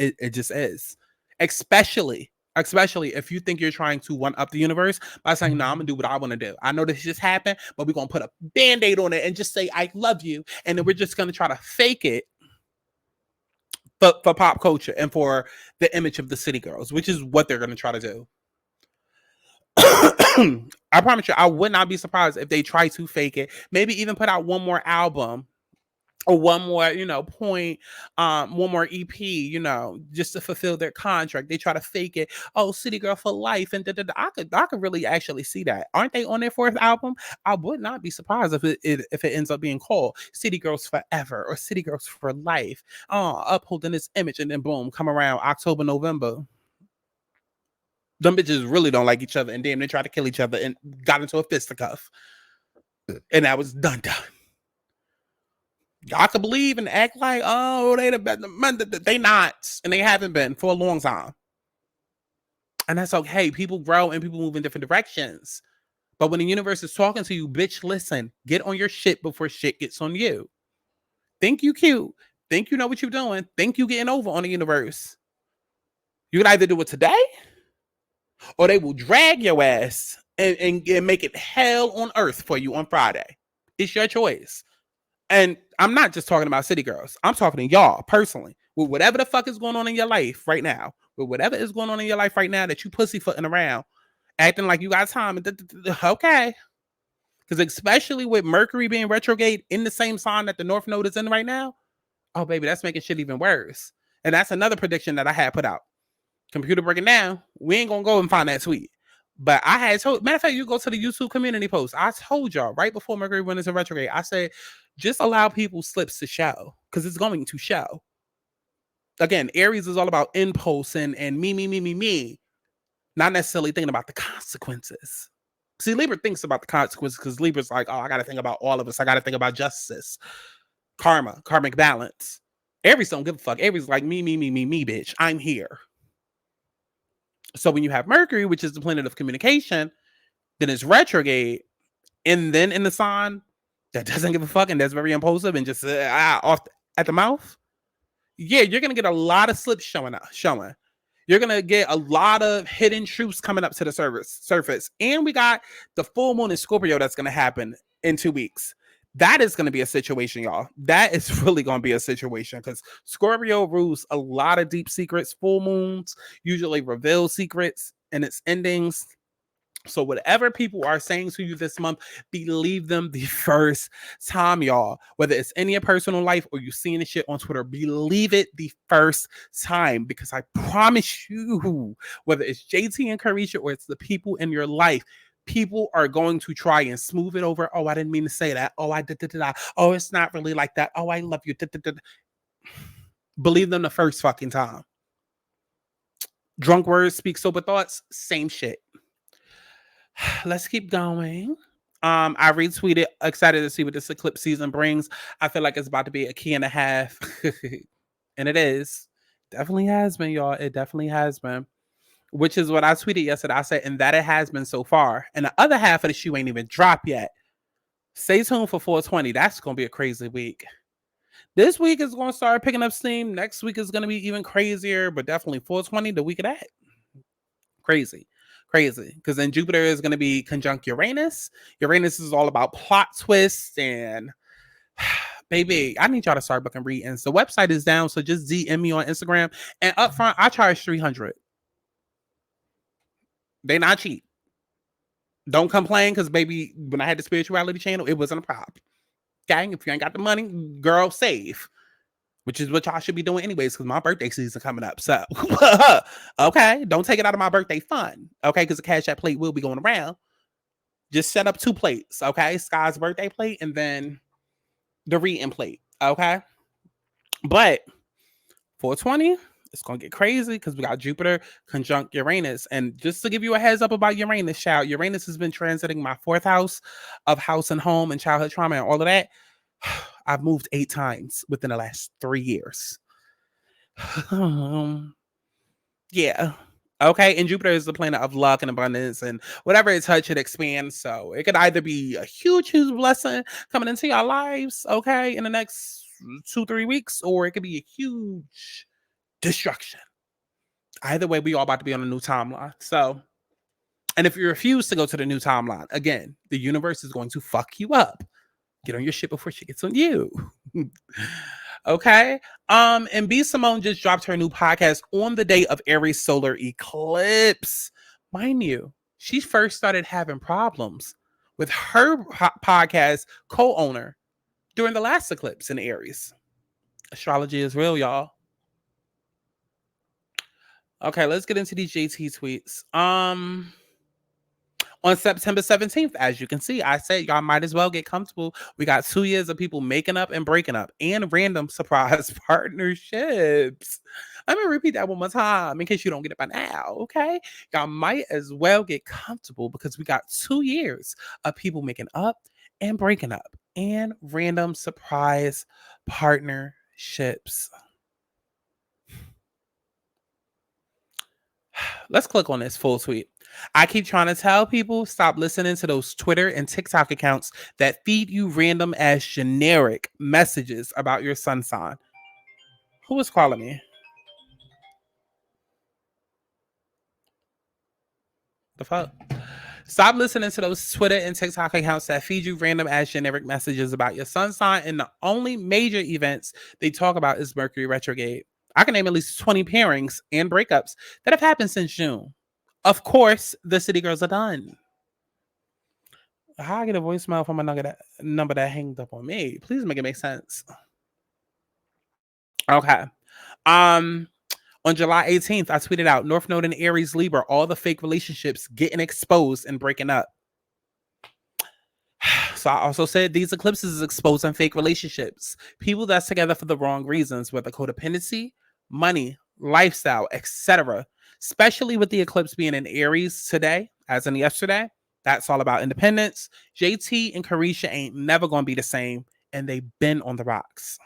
is. Especially if you think you're trying to one up the universe by saying, no, I'm gonna do what I want to do. I know this just happened, but we're gonna put a band-aid on it and just say, I love you. And then we're just gonna try to fake it for pop culture and for the image of the City Girls, which is what they're gonna try to do. I promise you, I would not be surprised if they try to fake it. Maybe even put out one more album or one more, point, one more EP, just to fulfill their contract. They try to fake it. Oh, City Girl for life. And I could really actually see that. Aren't they on their 4th album? I would not be surprised if it ends up being called City Girls Forever or City Girls for Life. Upholding this image, and then boom, come around October, November. Them bitches really don't like each other, and damn, they tried to kill each other and got into a fisticuff. And that was done. Y'all can believe and act like, oh, they not, and they haven't been for a long time. And that's okay. People grow and people move in different directions. But when the universe is talking to you, bitch, listen, get on your shit before shit gets on you. Think you cute. Think you know what you're doing. Think you getting over on the universe. You can either do it today, or they will drag your ass and make it hell on earth for you on Friday. It's your choice. And I'm not just talking about City Girls. I'm talking to y'all personally. With whatever the fuck is going on in your life right now. With whatever is going on in your life right now that you pussyfooting around, acting like you got time. Okay. Because especially with Mercury being retrograde in the same sign that the North Node is in right now. Oh, baby, that's making shit even worse. And that's another prediction that I had put out. Computer breaking down. We ain't going to go and find that tweet. But I had told, matter of fact, you go to the YouTube community post. I told y'all right before Mercury went into retrograde, I said, just allow people slips to show, because it's going to show. Again, Aries is all about impulse and me, not necessarily thinking about the consequences. See, Libra thinks about the consequences because Libra's like, oh, I got to think about all of us. I got to think about justice, karma, karmic balance. Aries don't give a fuck. Aries is like me, bitch. I'm here. So when you have Mercury, which is the planet of communication, then it's retrograde, and then in the sign that doesn't give a fuck and that's very impulsive and just off at the mouth, yeah, you're gonna get a lot of slips showing. You're gonna get a lot of hidden truths coming up to the surface. And we got the full moon in Scorpio that's gonna happen in 2 weeks. That is gonna be a situation, y'all. That is really gonna be a situation because Scorpio rules a lot of deep secrets. Full moons usually reveal secrets and its endings. So whatever people are saying to you this month, believe them the first time, y'all. Whether it's in your personal life or you seeing the shit on Twitter, believe it the first time. Because I promise you, whether it's JT and Carisha or it's the people in your life, people are going to try and smooth it over. Oh, I didn't mean to say that. Oh, I did. Oh, it's not really like that. Oh, I love you. Believe them the first fucking time. Drunk words speak sober thoughts. Same shit. Let's keep going. I retweeted, excited to see what this eclipse season brings. I feel like it's about to be a key and a half. And it is. Definitely has been, y'all. It definitely has been. Which is what I tweeted yesterday. I said, and that it has been so far. And the other half of the shoe ain't even dropped yet. Stay tuned for 420. That's going to be a crazy week. This week is going to start picking up steam. Next week is going to be even crazier. But definitely 420, the week of that. Crazy. Because then Jupiter is going to be conjunct Uranus. Uranus is all about plot twists and baby, I need y'all to start booking readings. The website is down, so just DM me on Instagram. And up front, I charge $300. They not cheap. Don't complain because baby, when I had the spirituality channel, it wasn't a problem. Gang, if you ain't got the money, girl, save. Which is what y'all should be doing anyways, because my birthday season coming up. So, okay, don't take it out of my birthday fund, okay? Because the Cash App plate will be going around. Just set up 2 plates, okay? Sky's birthday plate and then the reading plate, okay? But 420, It's going to get crazy because we got Jupiter conjunct Uranus. And just to give you a heads up about Uranus, child, Uranus has been transiting my 4th house of house and home and childhood trauma and all of that. I've moved 8 times within the last 3 years. Yeah. Okay. And Jupiter is the planet of luck and abundance, and whatever it touch, it expands. So it could either be a huge, huge blessing coming into your lives, okay, in the next 2-3 weeks, or it could be a huge destruction. Either way, we all about to be on a new timeline. So, and if you refuse to go to the new timeline, again, the universe is going to fuck you up. Get on your shit before she gets on you. Okay. And B Simone just dropped her new podcast on the day of Aries solar eclipse. Mind you, she first started having problems with her podcast co-owner during the last eclipse in Aries. Astrology is real, y'all. Okay, let's get into these JT tweets. On September 17th, as you can see, I said y'all might as well get comfortable. We got 2 years of people making up and breaking up and random surprise partnerships. Let me repeat that one more time in case you don't get it by now, okay? Y'all might as well get comfortable because we got 2 years of people making up and breaking up and random surprise partnerships. Let's click on this full tweet. I keep trying to tell people stop listening to those Twitter and TikTok accounts that feed you random ass generic messages about your sun sign. Who is calling me? The fuck? Stop listening to those Twitter and TikTok accounts that feed you random ass generic messages about your sun sign, and the only major events they talk about is Mercury retrograde. I can name at least 20 pairings and breakups that have happened since June. Of course, the city girls are done. How I get a voicemail from a number that hanged up on me? Please make it make sense. Okay. On July 18th, I tweeted out North Node and Aries Libra, all the fake relationships getting exposed and breaking up. So I also said these eclipses is exposing fake relationships. People that's together for the wrong reasons, whether codependency, money, lifestyle, etc. Especially with the eclipse being in Aries today, as in yesterday. That's all about independence. JT and Carisha ain't never going to be the same, and they've been on the rocks.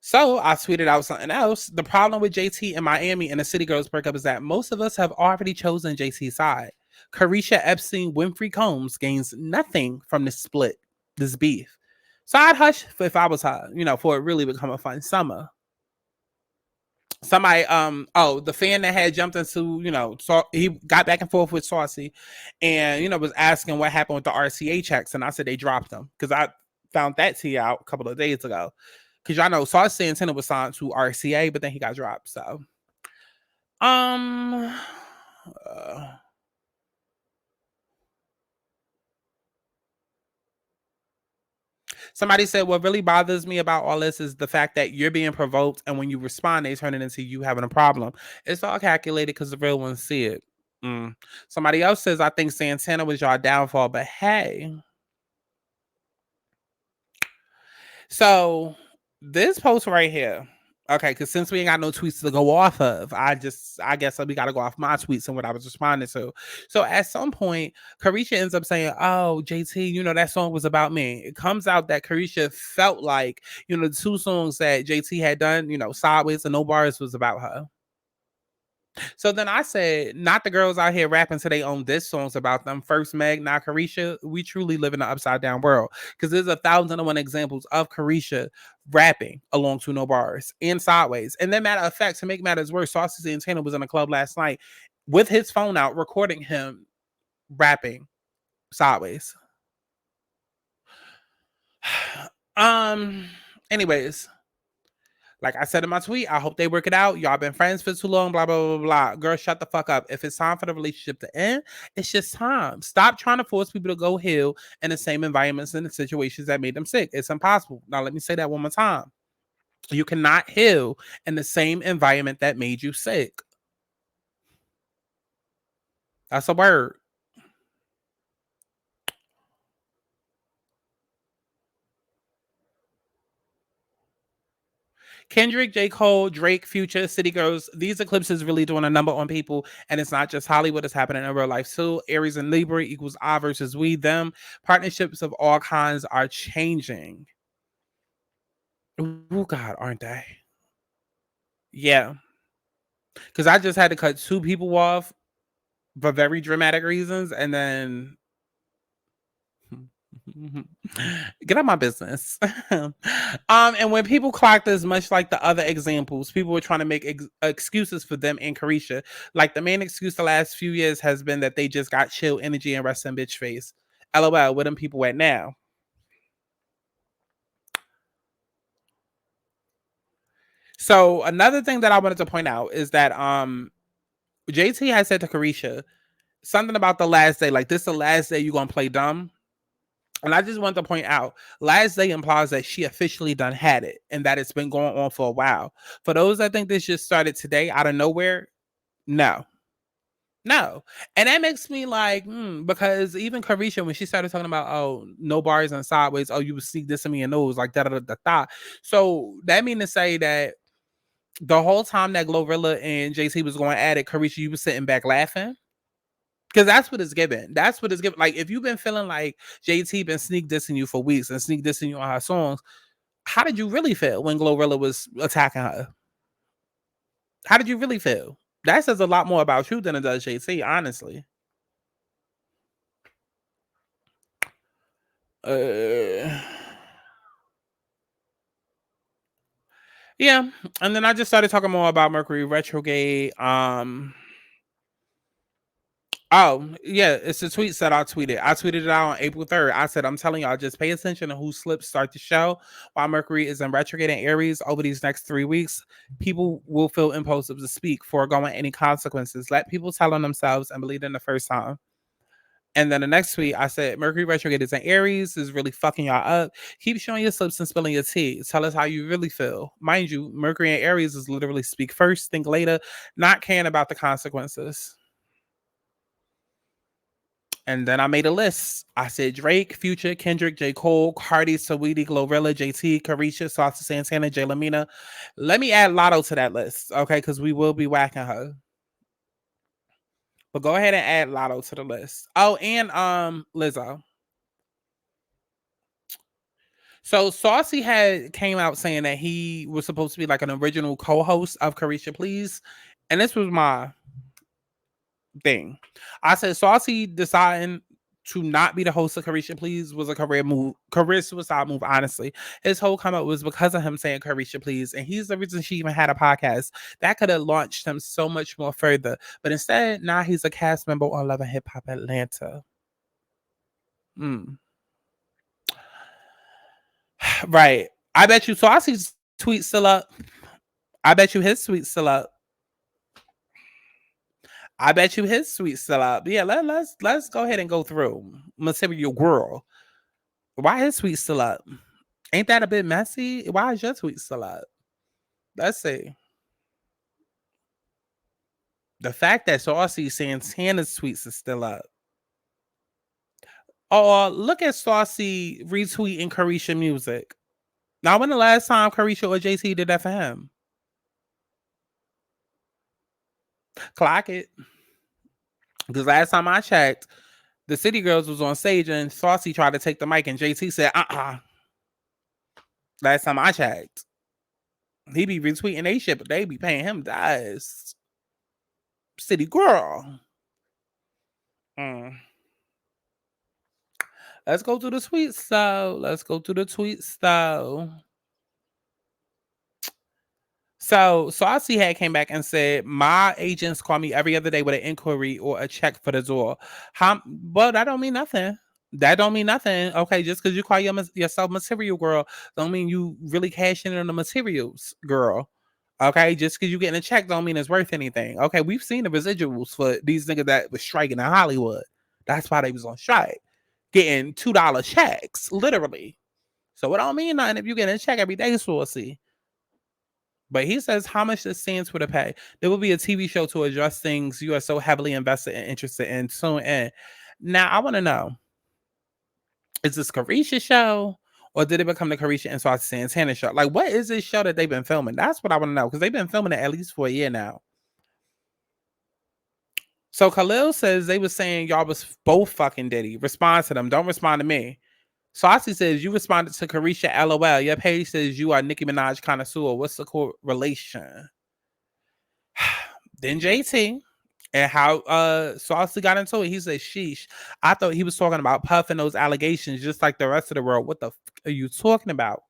So I tweeted out something else. The problem with JT in Miami and the City Girls breakup is that most of us have already chosen JT's side. Carisha Epstein Winfrey Combs gains nothing from this split, this beef. So I'd hush if I was her, for it really become a fun summer. Somebody, the fan that had jumped into, he got back and forth with Saucy and, was asking what happened with the RCA checks. And I said they dropped them because I found that tea out a couple of days ago. Because y'all know Saucy Santana was signed to RCA, but then he got dropped. So, somebody said, what really bothers me about all this is the fact that you're being provoked, and when you respond, they turn it into you having a problem. It's all calculated because the real ones see it. Somebody else says, I think Santana was y'all downfall, but hey. So this post right here, okay, because since we ain't got no tweets to go off of, I guess we got to go off my tweets and what I was responding to. So at some point, Carisha ends up saying, oh, JT, that song was about me. It comes out that Carisha felt like, the 2 songs that JT had done, Sideways and No Bars was about her. So then I said, not the girls out here rapping to their own diss songs about them. First Meg, now Carisha. We truly live in an upside down world because there's 1,001 examples of Carisha rapping along to No Bars and Sideways. And then, matter of fact, to make matters worse, Saucy Santana was in a club last night with his phone out recording him rapping Sideways. Anyways. Like I said in my tweet, I hope they work it out. Y'all been friends for too long, blah, blah, blah, blah. Girl, shut the fuck up. If it's time for the relationship to end, it's just time. Stop trying to force people to go heal in the same environments and the situations that made them sick. It's impossible. Now, let me say that one more time. You cannot heal in the same environment that made you sick. That's a word. Kendrick, J. Cole, Drake, Future, City Girls. These eclipses really doing a number on people, and it's not just Hollywood. It's happening in real life too. Aries and Libra equals I versus we, them. Partnerships of all kinds are changing. Oh God, aren't they? Yeah. Because I just had to cut 2 people off for very dramatic reasons, and then get out my business. And when people clock this, much like the other examples, people were trying to make excuses for them and Carisha. Like the main excuse the last few years has been that they just got chill energy and rest in bitch face. LOL, where them people at now? So another thing that I wanted to point out is that JT had said to Carisha something about the last day, like this the last day you gonna play dumb. And I just want to point out, last day implies that she officially done had it and that it's been going on for a while. For those that think this just started today out of nowhere, no. No. And that makes me like, because even Carisha, when she started talking about, oh, no bars and sideways, oh, you would sneak this in me and those, like da. So that mean to say that the whole time that Glorilla and JT was going at it, Carisha, you was sitting back laughing. Because that's what it's given. That's what it's given. Like, if you've been feeling like JT been sneak dissing you for weeks and sneak dissing you on her songs, how did you really feel when Glorilla was attacking her? How did you really feel? That says a lot more about you than it does JT, honestly. Yeah. And then I just started talking more about Mercury retrograde. Oh, yeah, it's a tweet that I tweeted. I tweeted it out on April 3rd. I said, I'm telling y'all, just pay attention to whose slips start to show while Mercury is in retrograde in Aries over these next 3 weeks. People will feel impulsive to speak, foregoing any consequences. Let people tell on themselves and believe in the first time. And then the next tweet, I said, Mercury retrograde is in Aries, is really fucking y'all up. Keep showing your slips and spilling your tea. Tell us how you really feel. Mind you, Mercury in Aries is literally speak first, think later, not caring about the consequences. And then I made a list. I said Drake, Future, Kendrick, J. Cole, Cardi, Saweetie, Glorilla, JT, Carisha, Saucy Santana, J. Lamina. Let me add Lotto to that list, okay? Because we will be whacking her. But go ahead and add Lotto to the list. Oh, and Lizzo. So Saucy came out saying that he was supposed to be like an original co-host of Carisha Please. And this was my thing. I said Saucy deciding to not be the host of Carisha Please was a career suicide move, honestly. His whole come up was because of him saying Carisha Please, and he's the reason she even had a podcast. That could have launched him so much more further. But instead, now he's a cast member on Love and Hip Hop Atlanta. Right. I bet you Saucy's tweet still up. I bet you his tweet's still up. I bet you his tweet's still up. Yeah, let's go ahead and go through Material Girl. Why his tweet still up? Ain't that a bit messy? Why is your tweet still up? Let's see. The fact that Saucy Santana's tweets is still up. Oh, look at Saucy retweeting Carisha music. Now, when the last time Carisha or JT did that for him? Clock it. Because last time I checked, the City Girls was on stage and Saucy tried to take the mic and JT said, Last time I checked. He be retweeting they shit, but they be paying him dice. City Girl. Let's go to the tweets though. So Saucy came back and said, my agents call me every other day with an inquiry or a check for the door. Well, that don't mean nothing. Okay, just because you call yourself Material Girl don't mean you really cashing in on the materials, girl. Okay, just because you getting a check don't mean it's worth anything. Okay, we've seen the residuals for these niggas that was striking in Hollywood. That's why they was on strike. Getting $2 checks, literally. So it don't mean nothing if you get a check every day, Saucy. But he says how much this stands for to pay. There will be a TV show to address things you are so heavily invested and interested in. Tune in. Now, I want to know, is this Carisha show Or did it become the Carisha and Saucy Santana show? Like, what is this show that they've been filming? That's what I want to know, because they've been filming it at least for a year now. So Khalil says they was saying y'all was both fucking Diddy. Respond to them. Don't respond to me. Saucy says you responded to Carisha LOL. Your page says you are Nicki Minaj connoisseur. What's the correlation? Then JT and how Saucy got into it. He said, sheesh. I thought he was talking about Puff and those allegations just like the rest of the world. What the are you talking about?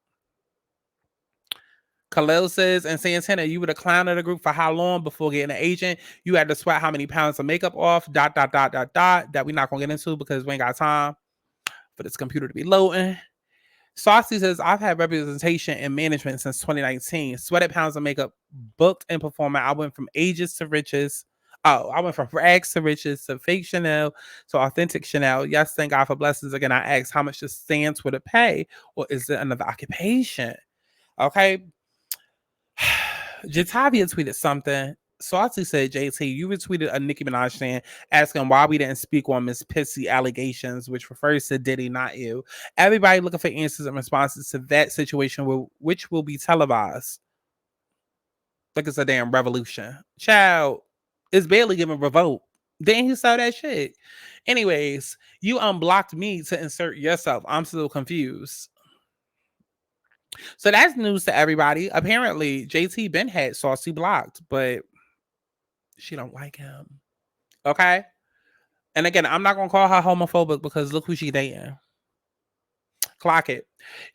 Khalil says, and Santana, you were the clown of the group for how long before getting an agent? You had to sweat how many pounds of makeup off, ... That we're not going to get into because we ain't got time for this computer to be loading. Saucy says, I've had representation in management since 2019. Sweated pounds of makeup, booked and performing. I went from ages to riches. Oh, I went from rags to riches to fake Chanel to authentic Chanel. Yes, thank God for blessings. Again, I asked, how much does Stan Twitter pay? Or is it another occupation? Okay. Jatavia tweeted something. Saucy said, JT, you retweeted a Nicki Minaj fan asking why we didn't speak on Miss Pissy allegations, which refers to Diddy, not you. Everybody looking for answers and responses to that situation, which will be televised. Like it's a damn revolution. Child, it's barely giving revolt. Didn't he say that shit? Anyways, you unblocked me to insert yourself. I'm still confused. So that's news to everybody. Apparently, JT Ben had Saucy blocked, but she don't like him. Okay? And again, I'm not gonna call her homophobic because look who she dating. Clock it.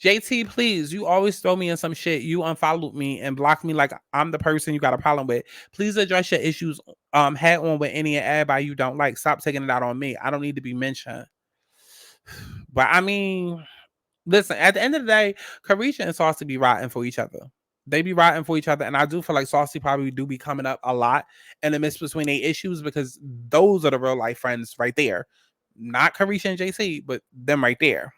JT, please, you always throw me in some shit. You unfollowed me and blocked me like I'm the person you got a problem with. Please address your issues head on with any and everybody you don't like. Stop taking it out on me. I don't need to be mentioned. But I mean, listen, at the end of the day, Carisha and Saucy be rotting for each other. They be rotting for each other. And I do feel like Saucy probably do be coming up a lot in the midst between their issues because those are the real life friends right there. Not Carisha and JC, but them right there.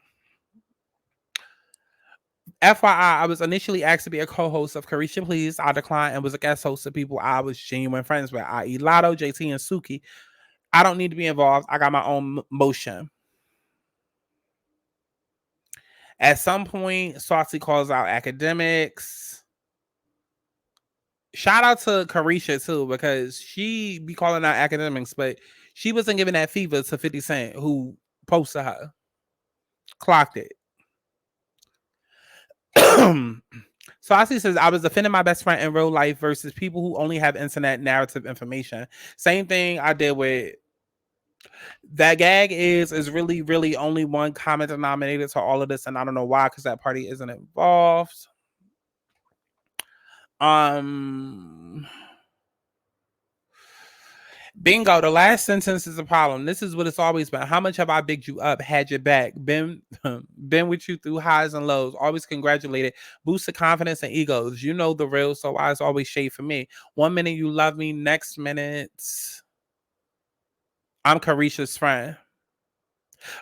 FYI, I was initially asked to be a co-host of Carisha Please. I declined and was a guest host of people I was genuine friends with, i.e. Lotto, JT, and Suki. I don't need to be involved. I got my own motion. At some point, Saucy calls out academics. Shout out to Carisha too, because she be calling out academics, but she wasn't giving that fever to 50 Cent, who posted her. Clocked it. Saucy says, I was defending my best friend in real life versus people who only have internet narrative information. Same thing I did with that gag is really, really only one common denominator to all of this, and I don't know why, because that party isn't involved. Bingo, the last sentence is a problem. This is what it's always been. How much have I bigged you up, had your back, been with you through highs and lows, always congratulated, boosted confidence and egos. You know the real, so eyes always shade for me. 1 minute you love me, next minute I'm Carisha's friend.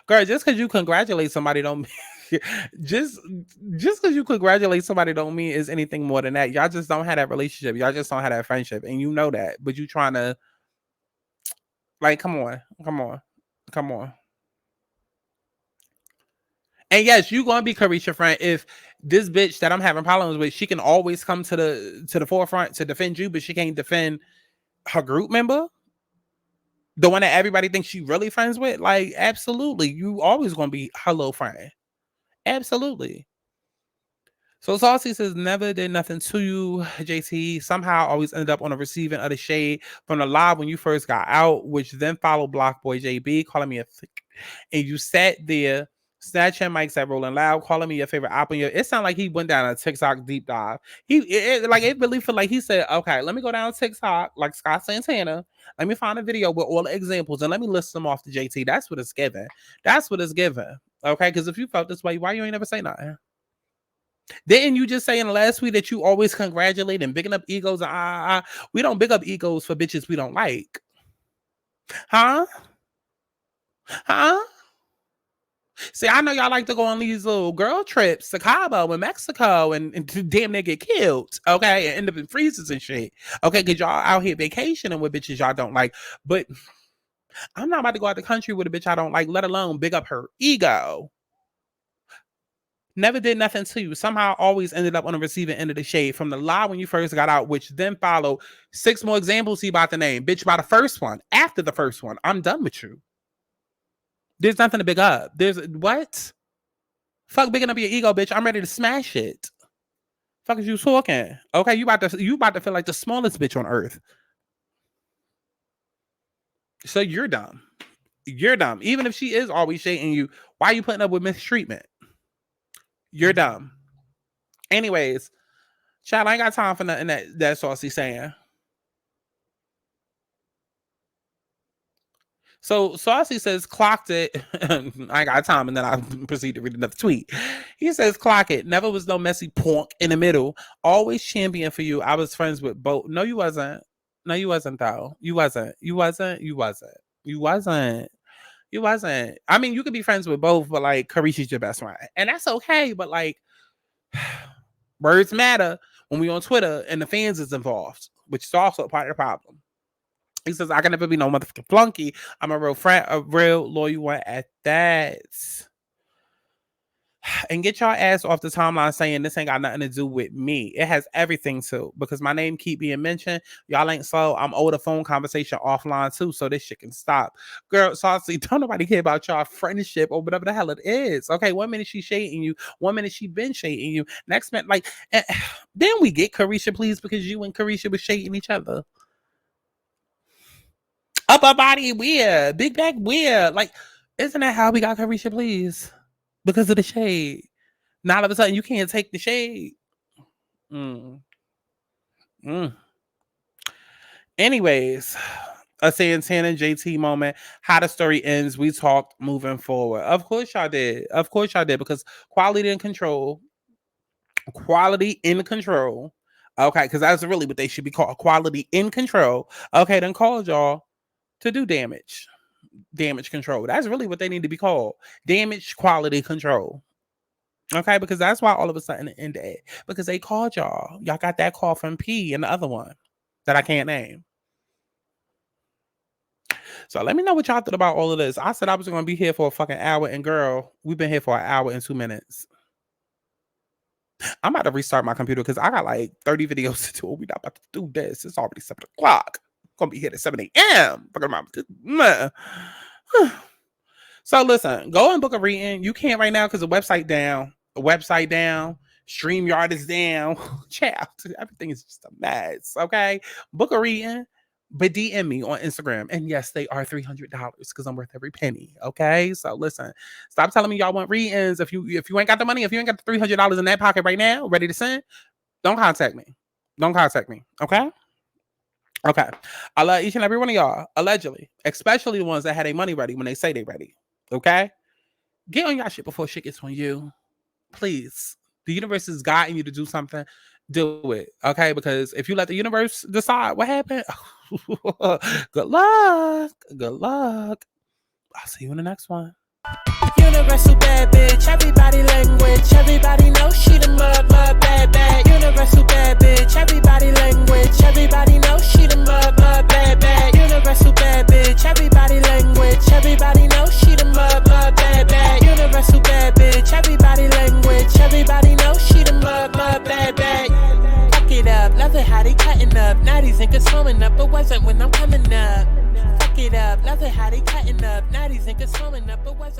Girl, just because you congratulate somebody don't mean just because you congratulate somebody don't mean is anything more than that. Y'all just don't have that relationship. Y'all just don't have that friendship. And you know that. But you trying to like, come on. And yes, you gonna be Carisha friend if this bitch that I'm having problems with, she can always come to the forefront to defend you, but she can't defend her group member. The one that everybody thinks she really friends with, like, absolutely. You always gonna be her little friend. Absolutely. So Saucy says, never did nothing to you, JT. Somehow always ended up on the receiving of the shade from the live when you first got out, which then followed Block Boy JB, calling me a and you sat there, snatching mics at Rolling Loud, calling me your favorite op on your. It sounded like he went down a TikTok deep dive. It really feel like he said, okay, let me go down TikTok like Scott Santana. Let me find a video with all the examples and let me list them off to JT. That's what it's given. Okay, because if you felt this way, why you ain't never say nothing? Didn't you just say in the last week that you always congratulate and bigging up egos? We don't big up egos for bitches we don't like. Huh? See, I know y'all like to go on these little girl trips to Cabo and Mexico and to damn near get killed, okay, and end up in freezes and shit, okay, because y'all out here vacationing with bitches y'all don't like. But I'm not about to go out the country with a bitch I don't like, let alone big up her ego. Never did nothing to you. Somehow always ended up on the receiving end of the shade from the lie when you first got out, which then followed 6 more examples he about to name. Bitch, by the first one, after the first one, I'm done with you. There's nothing to big up. There's what? Fuck bigging up your ego, bitch. I'm ready to smash it. Fuck is you talking? Okay, you about to feel like the smallest bitch on earth. So you're dumb. You're dumb. Even if she is always shading you, why are you putting up with mistreatment? You're dumb. Anyways, child, I ain't got time for nothing that Saucy saying. So Saucy says, clocked it. I ain't got time, and then I proceed to read another tweet. He says, clock it. Never was no messy punk in the middle. Always champion for you. I was friends with both. No, you wasn't. No, you wasn't, though. You wasn't. I mean, you could be friends with both, but like Carisha's your best friend. And that's okay, but like words matter when we on Twitter and the fans is involved, which is also part of the problem. He says, I can never be no motherfucking flunky. I'm a real friend, a real loyal one at that. And get y'all ass off the timeline saying this ain't got nothing to do with me. It has everything to, because my name keep being mentioned. Y'all ain't slow. I'm over the phone conversation offline too, so this shit can stop. Girl, Saucy, don't nobody care about y'all friendship or whatever the hell it is. Okay, 1 minute she shading you, 1 minute she been shading you. Next minute, like, then we get Carisha, please, because you and Carisha was shading each other. Upper body weird, big back weird. Like, isn't that how we got Carisha, please? Because of the shade. Now all of a sudden you can't take the shade. Anyways, a Santana and JT moment. How the story ends. We talked moving forward. Of course y'all did. Of course y'all did. Because quality and control. Quality in control. Okay, because that's really what they should be called. Quality in control. Okay, then called y'all to do damage. Damage control. That's really what they need to be called. Damage quality control. Okay, because that's why all of a sudden it ended. Because they called y'all. Y'all got that call from P and the other one that I can't name. So let me know what y'all thought about all of this. I said I was going to be here for a fucking hour, and girl, we've been here for 1 hour and 2 minutes. I'm about to restart my computer because I got like 30 videos to do. We're not about to do this. It's already 7 o'clock. Gonna be here at 7 a.m. So listen, go and book a reading. You can't right now because the website down. StreamYard is down. Child, everything is just a mess. Okay, book a reading, but DM me on Instagram. And yes, they are $300 because I'm worth every penny. Okay, so listen, stop telling me y'all want readings. If you ain't got the money, if you ain't got the $300 in that pocket right now, ready to send, don't contact me. Okay. Okay, I love each and every one of y'all, allegedly, especially the ones that had their money ready when they say they ready. Okay, get on y'all shit before shit gets on you, please. The universe is guiding you to do something. Do it, okay? Because if you let the universe decide what happened, good luck. I'll see you in the next one. Universal bad bitch, everybody language. Everybody knows she the mud bad. Universal bad bitch, everybody language. Everybody knows she the mud bad. Universal bad bitch, everybody language. Everybody knows she the mud bad. Universal bad bitch, everybody language. Everybody knows she the mud bad. Fuck it up, love it how they cutting up. Now these niggas swimming up, but wasn't when I'm coming up. Fuck it up, love it how they cutting up. Now these niggas swimming up, but wasn't.